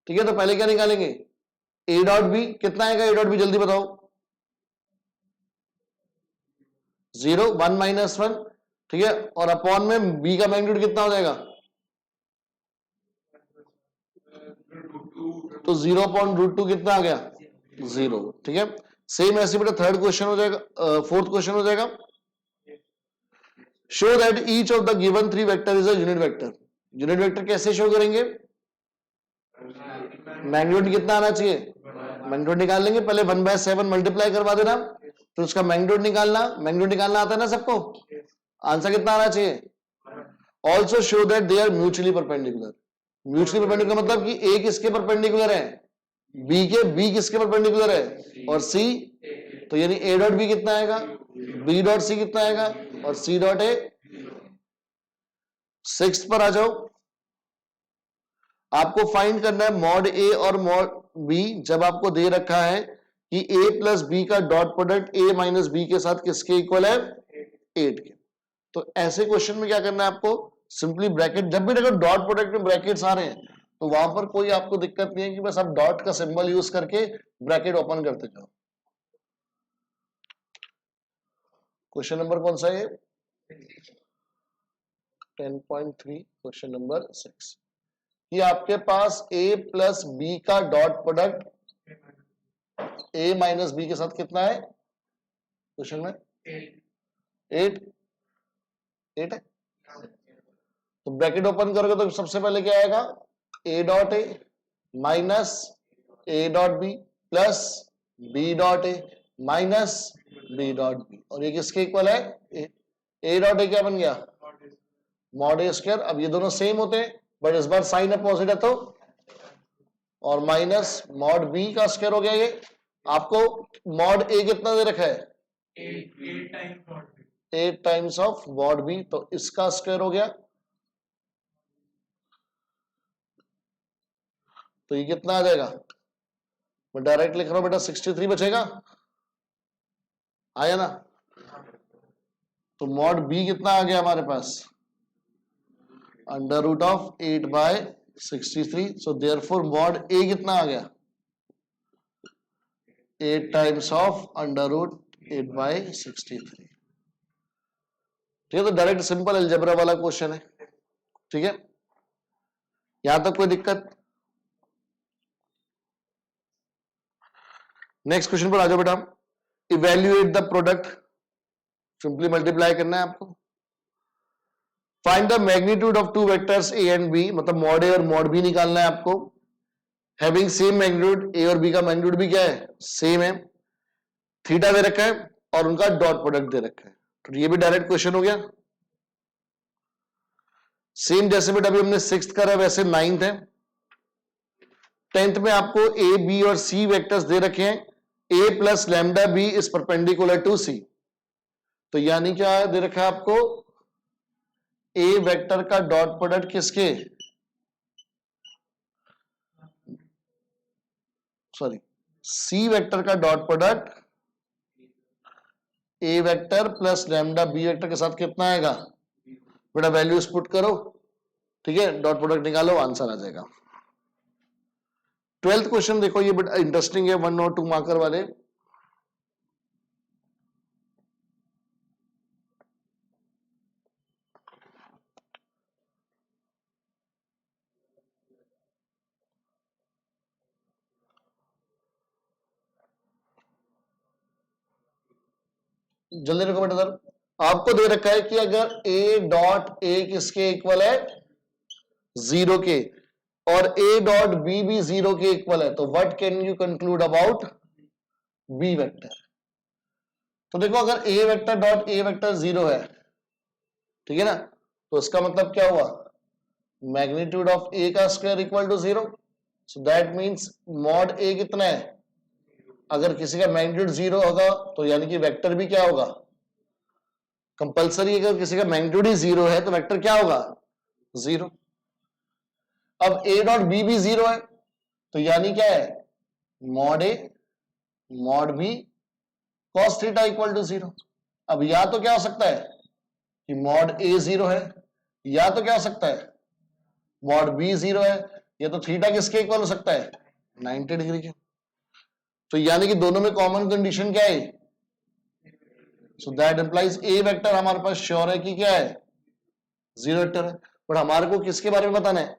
ठीक है, तो पहले क्या निकालेंगे, ए डॉट बी कितना आएगा, ए डॉट बी जल्दी बताओ। 0 1 माइनस 1। ठीक है, और अपॉन में बी का मैग्नीट्यूड कितना हो जाएगा, तो 0/√2 कितना आ गया, 0। ठीक है, सेम ऐसे बेटा थर्ड क्वेश्चन हो जाएगा, फोर्थ क्वेश्चन हो जाएगा। Show that each of the given 3 vector is a unit vector. Unit vector कैसे शो करेंगे, मैग्नीट्यूड कितना आना चाहिए, मैग्नीट्यूड निकाल लेंगे, पहले 1/7 मल्टीप्लाई करवा देना, तो उसका मैग्नीट्यूड निकालना। मैग्नीट्यूड निकालना आता है ना सबको, आंसर कितना आना चाहिए। Also show that they are mutually perpendicular. Mutually perpendicular मतलब कि ए किसके परपेंडिकुलर है, बी के, बी किसके परपेंडिकुलर है, और सी। तो यानी ए डॉट बी कितना आएगा, बी डॉट सी कितना आएगा, और सी डॉट ए। सिक्स पर आ जाओ, आपको फाइंड करना है मॉड ए और मॉड बी। जब आपको दे रखा है कि ए प्लस बी का dot product A minus B के साथ किसके इक्वल है, 8 के, तो ऐसे क्वेश्चन में क्या करना है आपको, सिंपली ब्रैकेट। जब भी देखो डॉट प्रोडक्ट में ब्रैकेट्स आ रहे हैं तो वहां पर कोई आपको दिक्कत नहीं है कि बस आप डॉट का सिंबल यूज करके ब्रैकेट ओपन करते जाओ। क्वेश्चन नंबर कौन सा है, 10.3 क्वेश्चन नंबर 6 कि आपके पास a प्लस बी का dot product a minus B के साथ कितना है, क्वेश्चन में 8 है। तो ब्रैकेट ओपन करोगे तो सबसे पहले क्या आएगा, a dot A minus a dot B plus b dot A minus b dot B, और ये किसके इक्वल है, a डॉट ए क्या बन गया, मॉड ए स्क्वायर। अब ये दोनों सेम होते हैं बट इस बार साइन अपोजिट है, तो और माइनस मॉड बी का स्क्वायर हो गया। ये आपको मॉड ए कितना दे रखा है, 8 टाइम्स ऑफ मॉड बी, तो इसका स्क्वायर हो गया। तो ये कितना आ जाएगा, मैं डायरेक्ट लिख रहा हूं बेटा, 63 बचेगा, आया ना। तो मॉड बी कितना आ गया हमारे पास, under root of 8/63। So therefore mod A कितना आ गया, 8 टाइम्स ऑफ अंडर रूट 8/63। ठीक है, तो डायरेक्ट सिंपल अलजेब्रा वाला क्वेश्चन है। ठीक है, यहां तक कोई दिक्कत। नेक्स्ट क्वेश्चन पर आ जाओ बेटा, evaluate the product, simply multiply करना है आपको। Find the magnitude of 2 vectors A and B, मतलब मॉड ए और मॉड बी निकालना है आपको। हैविंग सेम मैग्नीट्यूड, ए और बी का मैग्नीट्यूड भी क्या है, सेम है, थीटा दे रखा है और उनका डॉट प्रोडक्ट दे रखा है। तो ये भी डायरेक्ट क्वेश्चन हो गया। सेम जैसे बेटा अभी हमने 6th करा वैसे 9th है। 10th में आपको ए बी और सी वेक्टर्स दे रखे हैं, A plus lambda B is perpendicular to C. तो यानी क्या दे रखा है आपको, ए वेक्टर का डॉट प्रोडक्ट किसके, सॉरी सी वेक्टर का dot product A vector plus lambda B vector के साथ कितना आएगा बेटा, वैल्यूज पुट करो, ठीक है, डॉट प्रोडक्ट निकालो, आंसर आ जाएगा। 12th क्वेश्चन देखो, ये बड़ा इंटरेस्टिंग है, 1 और 2 मार्कर वाले। जल्दी देखो बेटा सर, आपको दे रखा है कि अगर ए डॉट ए किसके इक्वल है, 0 के, और ए डॉट बी भी 0 के इक्वल है, तो what can you conclude about B vector. तो देखो अगर A vector dot A vector 0 है, ठीक है ना, तो इसका मतलब क्या हुआ, मैग्नीट्यूड ऑफ ए का square equal to 0। So that means mod A कितना है, अगर किसी का मैग्नीट्यूड 0 होगा तो यानी कि वेक्टर भी क्या होगा, कंपलसरी, अगर किसी का मैग्नीट्यूड ही 0 है तो वेक्टर क्या होगा, 0। अब ए डॉट बी भी 0 है, तो यानी क्या है, mod A mod B cos theta equal to 0। अब या तो क्या हो सकता है कि मॉड ए 0 है, या तो क्या हो सकता है मॉड बी 0 है, या तो थीटा किसके इक्वल हो सकता है, 90 डिग्री के। तो यानी कि दोनों में कॉमन कंडीशन क्या है, so that implies A vector हमारे पास श्योर है कि क्या है, 0 वेक्टर है। बट हमारे को किसके बारे में बताना है,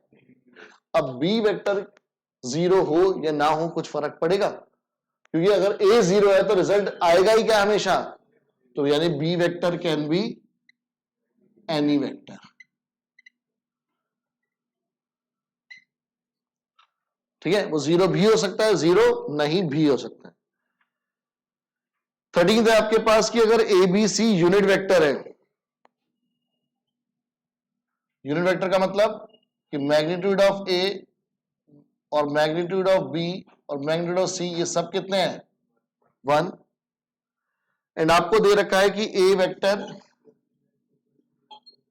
अब बी वेक्टर 0 हो या ना हो कुछ फर्क पड़ेगा, क्योंकि अगर ए 0 है तो रिजल्ट आएगा ही क्या हमेशा, तो यानी B vector can be any vector. ठीक है, वो 0 भी हो सकता है, 0 नहीं भी हो सकता है। 13 है आपके पास कि अगर A B C unit vector है, यूनिट वेक्टर का मतलब कि मैग्नीट्यूड ऑफ ए और मैग्नीट्यूड ऑफ बी और मैग्नीट्यूड ऑफ सी ये सब कितने हैं, 1। एंड आपको दे रखा है कि A vector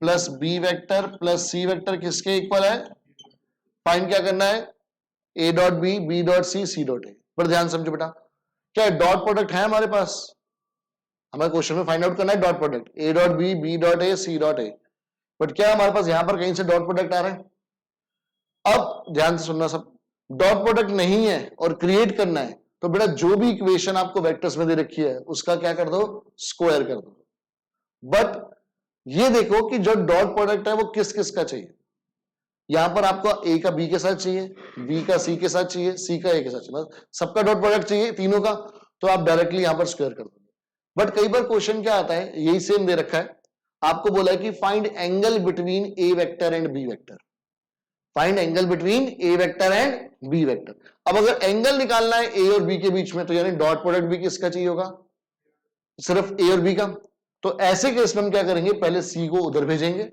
plus B vector plus C vector किसके इक्वल है, फाइंड क्या करना है, A dot B B dot C C dot A. पर ध्यान समझो बेटा, क्या डॉट प्रोडक्ट है हमारे पास, हमारे क्वेश्चन में फाइंड आउट करना है dot product, A dot B B dot A C dot A. But क्या हमारे पास यहां पर कहीं से डॉट प्रोडक्ट आ रहा है। अब ध्यान से सुनना सब, डॉट प्रोडक्ट नहीं है और क्रिएट करना है, तो बेटा जो भी इक्वेशन आपको वेक्टर्स में दे रखी है उसका क्या कर दो, स्क्वायर कर दो। बट ये देखो कि जो डॉट प्रोडक्ट है वो किस किस का चाहिए, यहां पर आपको ए का बी के साथ चाहिए, बी का सी के साथ चाहिए, सी का ए के साथ चाहिए, बस सबका डॉट प्रोडक्ट चाहिए तीनों का, तो आप डायरेक्टली यहां पर स्क्वायर कर दोगे। बट कई बार क्वेश्चन क्या आता है, यही सेम दे रखा है, आपको बोला है कि find angle between A vector and B vector, find angle between A vector and B vector. अब अगर एंगल निकालना है ए और बी के बीच में, तो यानी डॉट प्रोडक्ट भी किसका चाहिए होगा, सिर्फ ए और बी का। तो ऐसे केस में हम क्या करेंगे, पहले सी को उधर भेजेंगे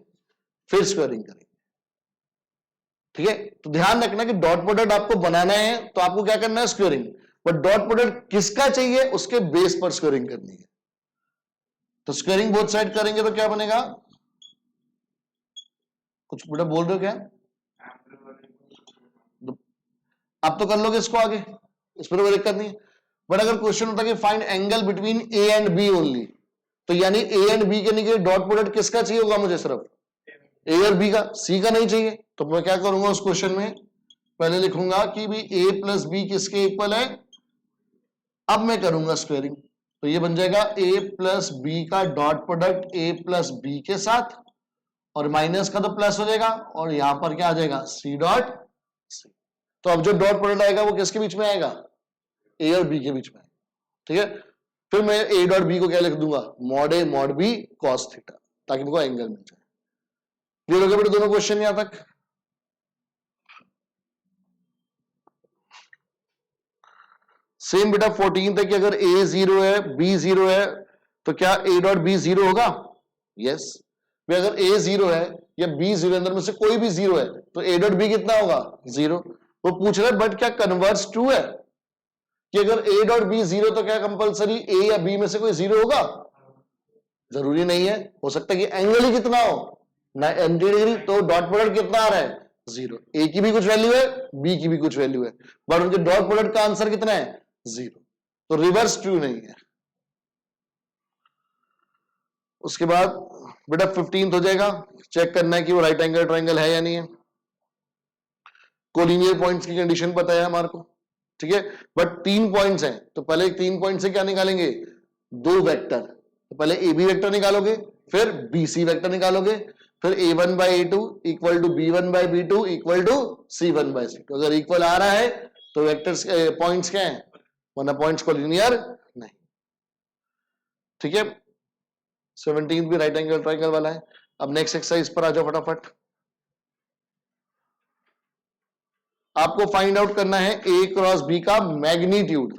फिर स्क्वायरिंग करेंगे। ठीक है, तो ध्यान रखना कि डॉट प्रोडक्ट आपको बनाना है तो आपको क्या करना है, स्क्वायरिंग। बट डॉट प्रोडक्ट किसका चाहिए उसके बेस पर स्क्वायरिंग करनी है। तो स्क्वायरिंग बोथ साइड करेंगे तो क्या बनेगा, कुछ बेटा बोल रहे हो क्या, आप तो कर लोगे इसको आगे, इस पर कोई दिक्कत नहीं है। बट अगर क्वेश्चन होता कि find angle between A and B only, तो यानी ए एंड बी के लिए डॉट प्रोडक्ट किसका चाहिए होगा, मुझे सिर्फ ए और बी का, सी का नहीं चाहिए। तो मैं क्या करूंगा उस क्वेश्चन में, पहले लिखूंगा कि भी ए प्लस बी किसके इक्वल है, अब मैं करूंगा स्क्वायरिंग, तो ये बन जाएगा ए प्लस बी का dot product A plus B के साथ, और माइनस का तो प्लस हो जाएगा, और यहां पर क्या आ जाएगा, सी डॉट सी। तो अब जो डॉट प्रोडक्ट आएगा वो किसके बीच में आएगा, ए और बी के बीच में। ठीक है, फिर मैं ए डॉट बी को क्या लिख दूंगा, mod A mod B cos theta, ताकि मुझको एंगल मिल जाए। क्लियर हो गया बेटे दोनों क्वेश्चन यहां तक। सेम बेटा 14 तक कि अगर a 0 है b 0 है तो क्या a डॉट b 0 होगा, यस। अगर a 0 है या b 0 अंदर में से कोई भी 0 है तो a डॉट b कितना होगा, 0। वो पूछ रहे बट क्या कन्वर्स ट्रू है कि अगर ए डॉट बी जीरो तो क्या कंपलसरी ए या बी में से कोई जीरो होगा? जरूरी नहीं है, हो सकता है कि एंगल ही कितना हो 90 डिग्री, तो डॉट प्रोडक्ट कितना आ रहा है? जीरो। ए की भी कुछ वैल्यू है, बी की भी कुछ वैल्यू है, बट उनके डॉट प्रोडक्ट का आंसर कितना है? जीरो। तो रिवर्स ट्रू नहीं है। उसके बाद बेटा 15th हो जाएगा, चेक करना है कि वो राइट एंगल ट्रायंगल है या नहीं है। कोलिनियर पॉइंट्स की कंडीशन पता है हमारे को, ठीक है, बट 3 पॉइंट्स हैं, तो पहले 3 पॉइंट से क्या निकालेंगे? 2 वेक्टर। तो पहले ए बी वेक्टर निकालोगे, फिर बी सी वेक्टर निकालोगे, फिर a1 by a2 equal to b1 by b2 equal to c1 by c2। अगर इक्वल आ रहा है तो वेक्टर्स पॉइंट्स क्या है, वरना पॉइंट्स कोलिनियर नहीं। ठीक है, 17th भी राइट एंगल ट्रायंगल वाला है। अब नेक्स्ट एक्सरसाइज पर आ जाओ फटाफट। आपको फाइंड आउट करना है ए क्रॉस बी का मैग्नीट्यूड।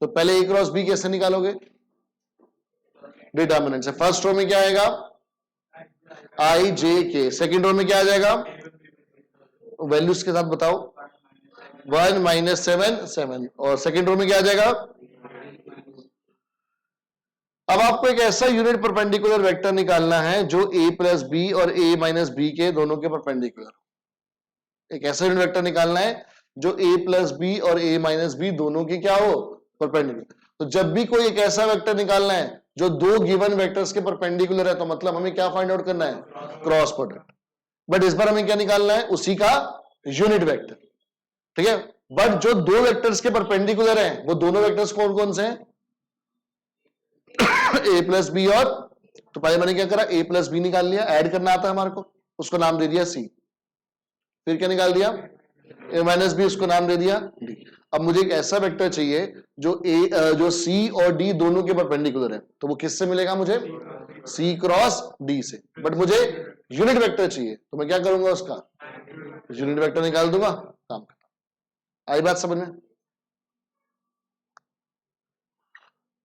तो पहले ए क्रॉस बी कैसे निकालोगे? डिटर्मिनेंट से। फर्स्ट रो में क्या आएगा? आई जे के। सेकेंड रो में क्या आ जाएगा? वैल्यूज के साथ बताओ। 1 माइनस 7 7। और सेकेंड रो में क्या आ जाएगा? अब आपको एक ऐसा यूनिट परपेंडिकुलर वेक्टर निकालना है जो a प्लस बी और a माइनस बी के दोनों के परपेंडिकुलर। एक ऐसा यूनिट वेक्टर निकालना है जो a प्लस बी और a माइनस बी दोनों की क्या हो? परपेंडिकुलर। तो जब भी कोई एक ऐसा वेक्टर निकालना है जो दो गिवन वेक्टर्स के परपेंडिकुलर है, तो मतलब हमें क्या फाइंड आउट करना है? Cross product. बट इस बार हमें क्या निकालना है? उसी का यूनिट वेक्टर। ठीक है, बट जो दो वेक्टर्स के परपेंडिकुलर हैं वो दोनों वेक्टर्स कौन कौन से हैं? ए प्लस बी और, तो पहले मैंने क्या करा? ए प्लस बी निकाल लिया, ऐड करना आता है हमारे को, उसको नाम दे दिया सी। फिर क्या निकाल दिया? ए माइनस बी, उसको नाम दे दिया डी। अब मुझे एक ऐसा वेक्टर चाहिए जो सी और डी दोनों के परपेंडिकुलर है, तो वो किससे मिलेगा मुझे? सी क्रॉस डी से। बट मुझे यूनिट वेक्टर चाहिए, तो मैं क्या करूंगा? उसका यूनिट वेक्टर निकाल दूंगा, काम खत्म। आई बात समझ में?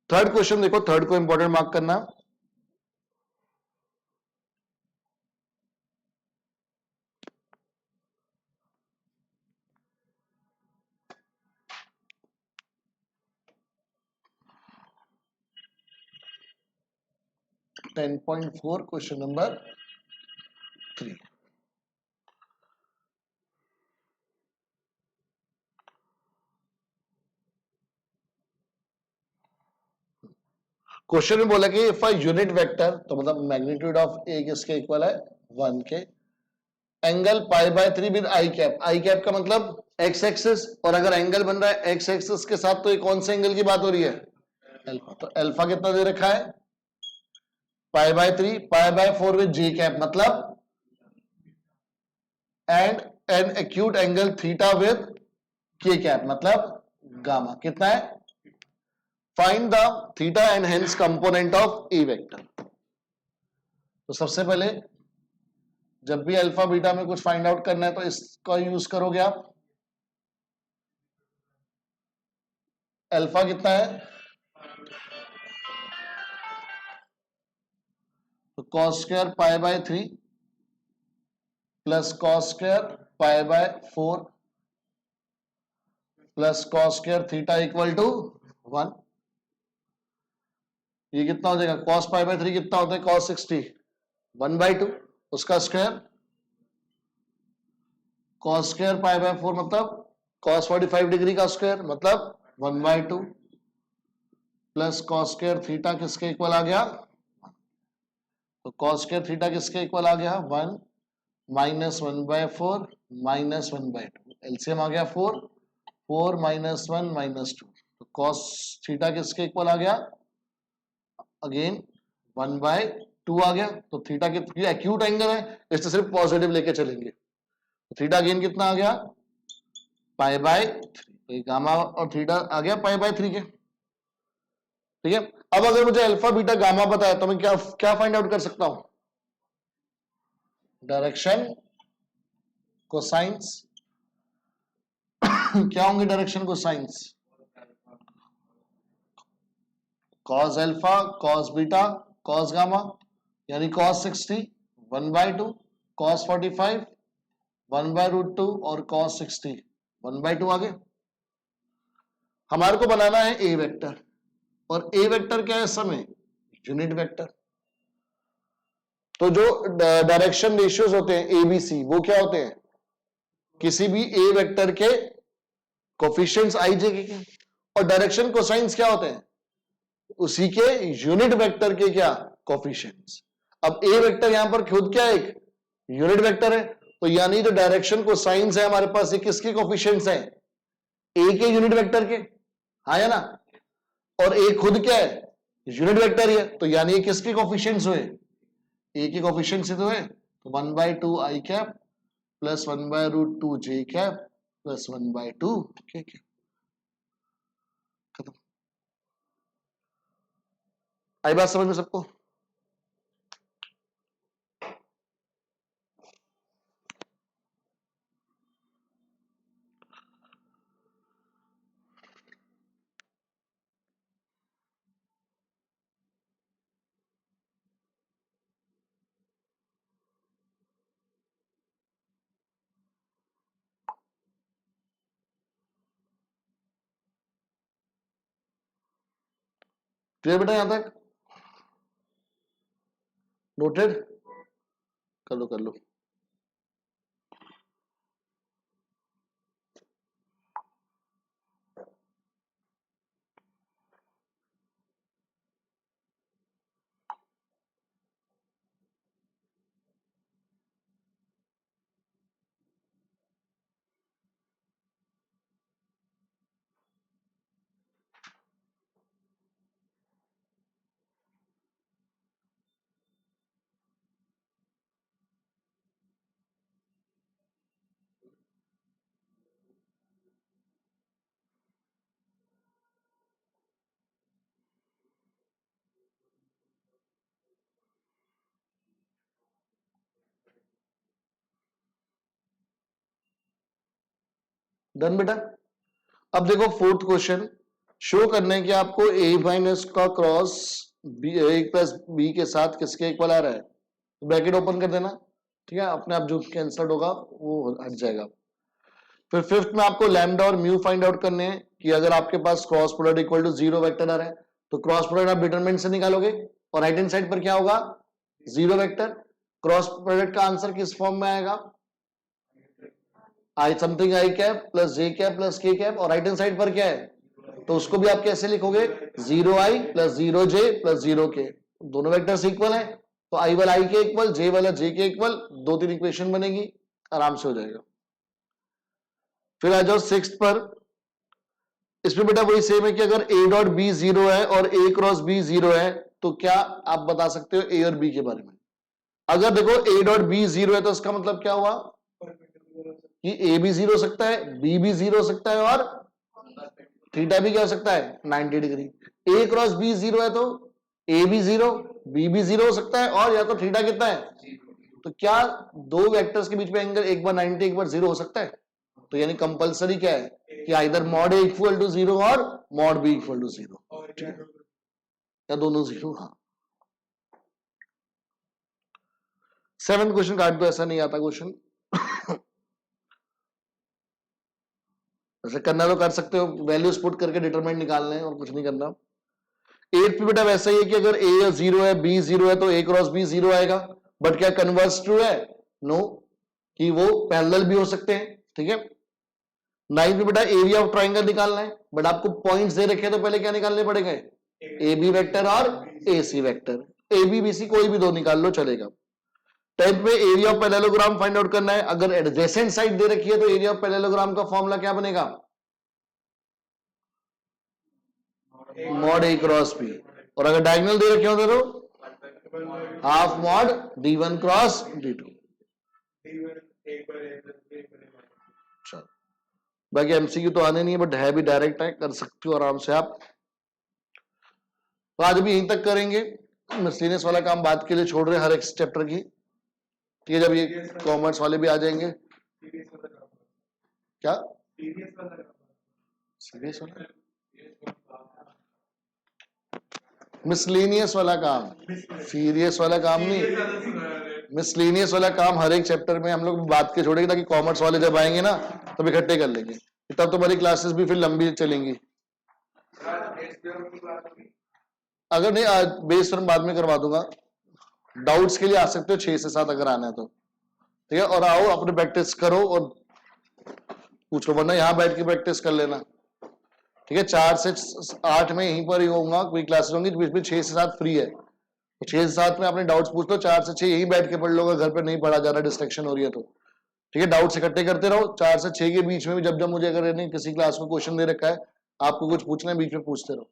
थर्ड क्वेश्चन देखो, थर्ड को इंपॉर्टेंट मार्क करना। Ten 10.4 question number 3। क्वेश्चन में बोला कि इफ अ यूनिट वेक्टर, तो मतलब मैग्नीट्यूड ऑफ ए किसके इक्वल है? 1 के। Angle pi by 3 with I cap. I cap का मतलब एक्स एक्सिस, और अगर एंगल बन रहा है एक्स एक्सिस के साथ, तो ये कौन से एंगल की बात हो रही है? अल्फा। तो अल्फा कितना दे रखा है? Pi by 3, pi by 4 with J cap, मतलब and an acute angle theta with K cap, मतलब गामा। कितना है? Find the theta and hence component of A vector. तो सबसे पहले जब भी अल्फा बीटा में कुछ फाइंड आउट करना है तो इसका यूज करोगे आप। अल्फा कितना है? तो कॉस स्क्वायर पाई बाय 3 प्लस कॉस स्क्वायर पाई बाय 4 प्लस cos square theta equal to 1। ये कितना हो जाएगा? कॉस पाई बाय 3 कितना होता है? कॉस 60, 1/2 उसका square. Cos square pi by 4 मतलब कॉस 45 डिग्री का स्क्वायर, मतलब 1/2 प्लस कॉस स्क्वायर थीटा किसके इक्वल आ गया? तो कॉस स्क्वायर थीटा किसके इक्वल आ गया? 1 माइनस 1/4 माइनस 1/2। एलसीएम आ गया 4, 4 माइनस 1 माइनस 2। तो कॉस थीटा किसके इक्वल आ गया? अगेन 1/2 आ गया। तो थीटा की एक्यूट एंगल है, इससे सिर्फ पॉजिटिव लेके चलेंगे। तो थीटा अगेन कितना आ गया? पाई बाय 3। तो गामा और थीटा आ गया पाई बाय 3 के। ठीक है, अब अगर मुझे अल्फा बीटा गामा पता है तो मैं क्या क्या फाइंड आउट कर सकता हूं? Direction, cosines. क्या होंगे direction cosines? Cos alpha, cos beta, cos gamma, यानी कॉस 60 1/2, कॉस 45 1/√2 और कॉस 60 1/2 आ गए। हमारे को बनाना है ए वेक्टर, और ए वेक्टर क्या है इस समय? Unit vector. तो जो डायरेक्शन रेशियोज होते हैं एबीसी, वो क्या होते हैं? किसी भी ए वेक्टर के कोफिशिएंट्स आई जे के, और डायरेक्शन कोसाइंस क्या होते हैं? उसी के यूनिट वेक्टर के क्या? कोफिशिएंट्स। अब ए वेक्टर यहां पर खुद क्या है? एक यूनिट वेक्टर है, तो यानी जो डायरेक्शन कोसाइंस है हमारे पास, ये किसके कोफिशिएंट्स हैं? ए के यूनिट वेक्टर के, हाँ या ना? और ए खुद क्या है? यूनिट वेक्टर ही है, तो यानी ये किसके कोफिशिएंट्स हुए? ए के कोफिशिएंट्स ही तो है। तो 1/2 आई कैप प्लस 1/√2 जे कैप प्लस 1/2 के कैप। खत्म। आई बात समझ में सबको? क्लियर बेटा? यहां तक नोटेड? कर लो कर लो। डन बेटा? अब देखो फोर्थ क्वेश्चन, शो करने के आपको ए माइनस का क्रॉस बी ए प्लस बी के साथ किसके इक्वल आ रहा है? ब्रैकेट ओपन कर देना, ठीक है, अपने आप जो कैंसल्ड होगा वो हट जाएगा। फिर फिफ्थ में आपको लैम्डा और म्यू फाइंड आउट करने हैं कि अगर आपके पास cross product equal to 0 vector आ रहा है तो क्रॉस प्रोडक्ट आप डिटरमिनेंट से निकालोगे, और राइट हैंड साइड पर क्या होगा? 0 वेक्टर। क्रॉस प्रोडक्ट का आंसर किस फॉर्म में आएगा? आई something I cap plus J cap plus के कैप, और राइट हैंड साइड पर क्या है? तो उसको भी आप कैसे लिखोगे? 0i plus 0j plus 0k। दोनों वेक्टर्स इक्वल है, तो आई वाला आई के इक्वल, जे वाला जे के इक्वल, 2-3 इक्वेशन बनेगी, आराम से हो जाएगा। फिर आ जाओ सिक्स्थ पर। इसमें बेटा वही सेम है कि अगर ए डॉट बी 0 है और ए क्रॉस बी 0 है तो क्या आप बता सकते हो ए और बी के बारे में? अगर देखो ए डॉट बी 0 है तो इसका मतलब क्या हुआ कि ए भी 0 हो सकता है, बी भी 0 हो सकता है, और थीटा भी क्या हो सकता है? 90 डिग्री। ए क्रॉस बी 0 है तो ए भी 0, बी भी 0 हो सकता है, और या तो थीटा कितना है? तो क्या दो वेक्टर्स के बीच में एंगल एक बार 90 एक बार 0 हो सकता है? तो यानी कंपलसरी क्या है कि either mod A equal to 0 और मॉड बी इक्वल टू 0, या दोनों 0। हाँ, 7th क्वेश्चन काट दो, ऐसा नहीं आता क्वेश्चन। ऐसे करना तो कर सकते हो, वैल्यूज पुट करके डिटरमिनेंट निकालने हैं और कुछ नहीं करना। 8th पे बेटा वैसा ही है कि अगर ए 0 है बी 0 है तो ए क्रॉस बी 0 आएगा, बट क्या कन्वर्स ट्रू है? नो, कि वो पैरेलल भी हो सकते हैं, ठीक है। 9th में बेटा एरिया ऑफ ट्राइंगल निकालना है, बट आपको पॉइंट्स दे रखे हैं तो पहले क्या निकालने पड़ेंगे? ए बी वेक्टर और A C vector. A B B C कोई भी दो निकाल लो चलेगा। 10th में area of parallelogram find out करना है। अगर एडजेसेंट साइड दे रखी है तो एरिया ऑफ पैरेललोग्राम का फॉर्मूला क्या बनेगा? मॉड ए क्रॉस बी, और अगर डायगोनल दे रखे होते तो half mod d1 cross d2। चलो, बाकी एमसीक्यू तो आने नहीं है, बट है भी डायरेक्ट है, कर सकते हो आराम से आप। तो आज भी यहीं तक करेंगे, मिसलेनियस वाला काम बाद के लिए छोड़ रहे हैं हर एक चैप्टर की, ठीक है। जब ये कॉमर्स वाले भी आ जाएंगे। क्या सीरियस वाला? मिसलेनियस वाला काम, सीरियस वाला काम नहीं, मिसलेनियस वाला काम हर एक चैप्टर में हम लोग बात के छोड़ेंगे, ताकि कॉमर्स वाले जब आएंगे ना तब इकट्ठे कर लेंगे। तब तुम्हारी क्लासेस भी फिर लंबी चलेंगी। अगर नहीं आज बेस रन बाद में करवा दूंगा, डाउट्स के लिए आ सकते हो 6 से 7 अगर आना है तो, ठीक है। और आओ अपने प्रैक्टिस करो और पूछो, वरना यहाँ बैठ के प्रैक्टिस कर लेना, ठीक है। 4 से 8 में यहीं पर ही होगा, कोई क्लासेस होंगी, बीच में 6 से 7 फ्री है, तो 6 से 7 में अपने डाउट्स पूछ लो, 4 से 6 यहीं बैठ के पढ़ लोगे, घर पे नहीं पढ़ा जा रहा, डिस्ट्रैक्शन हो रही है तो, ठीक है। डाउट्स इकट्ठे करते रहो, 4 से 6 के बीच में भी जब जब मुझे अगर नहीं किसी क्लास को क्वेश्चन दे रखा है, आपको कुछ पूछना है बीच में पूछते रहो,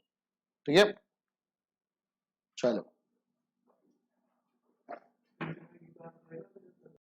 ठीक है। चलो।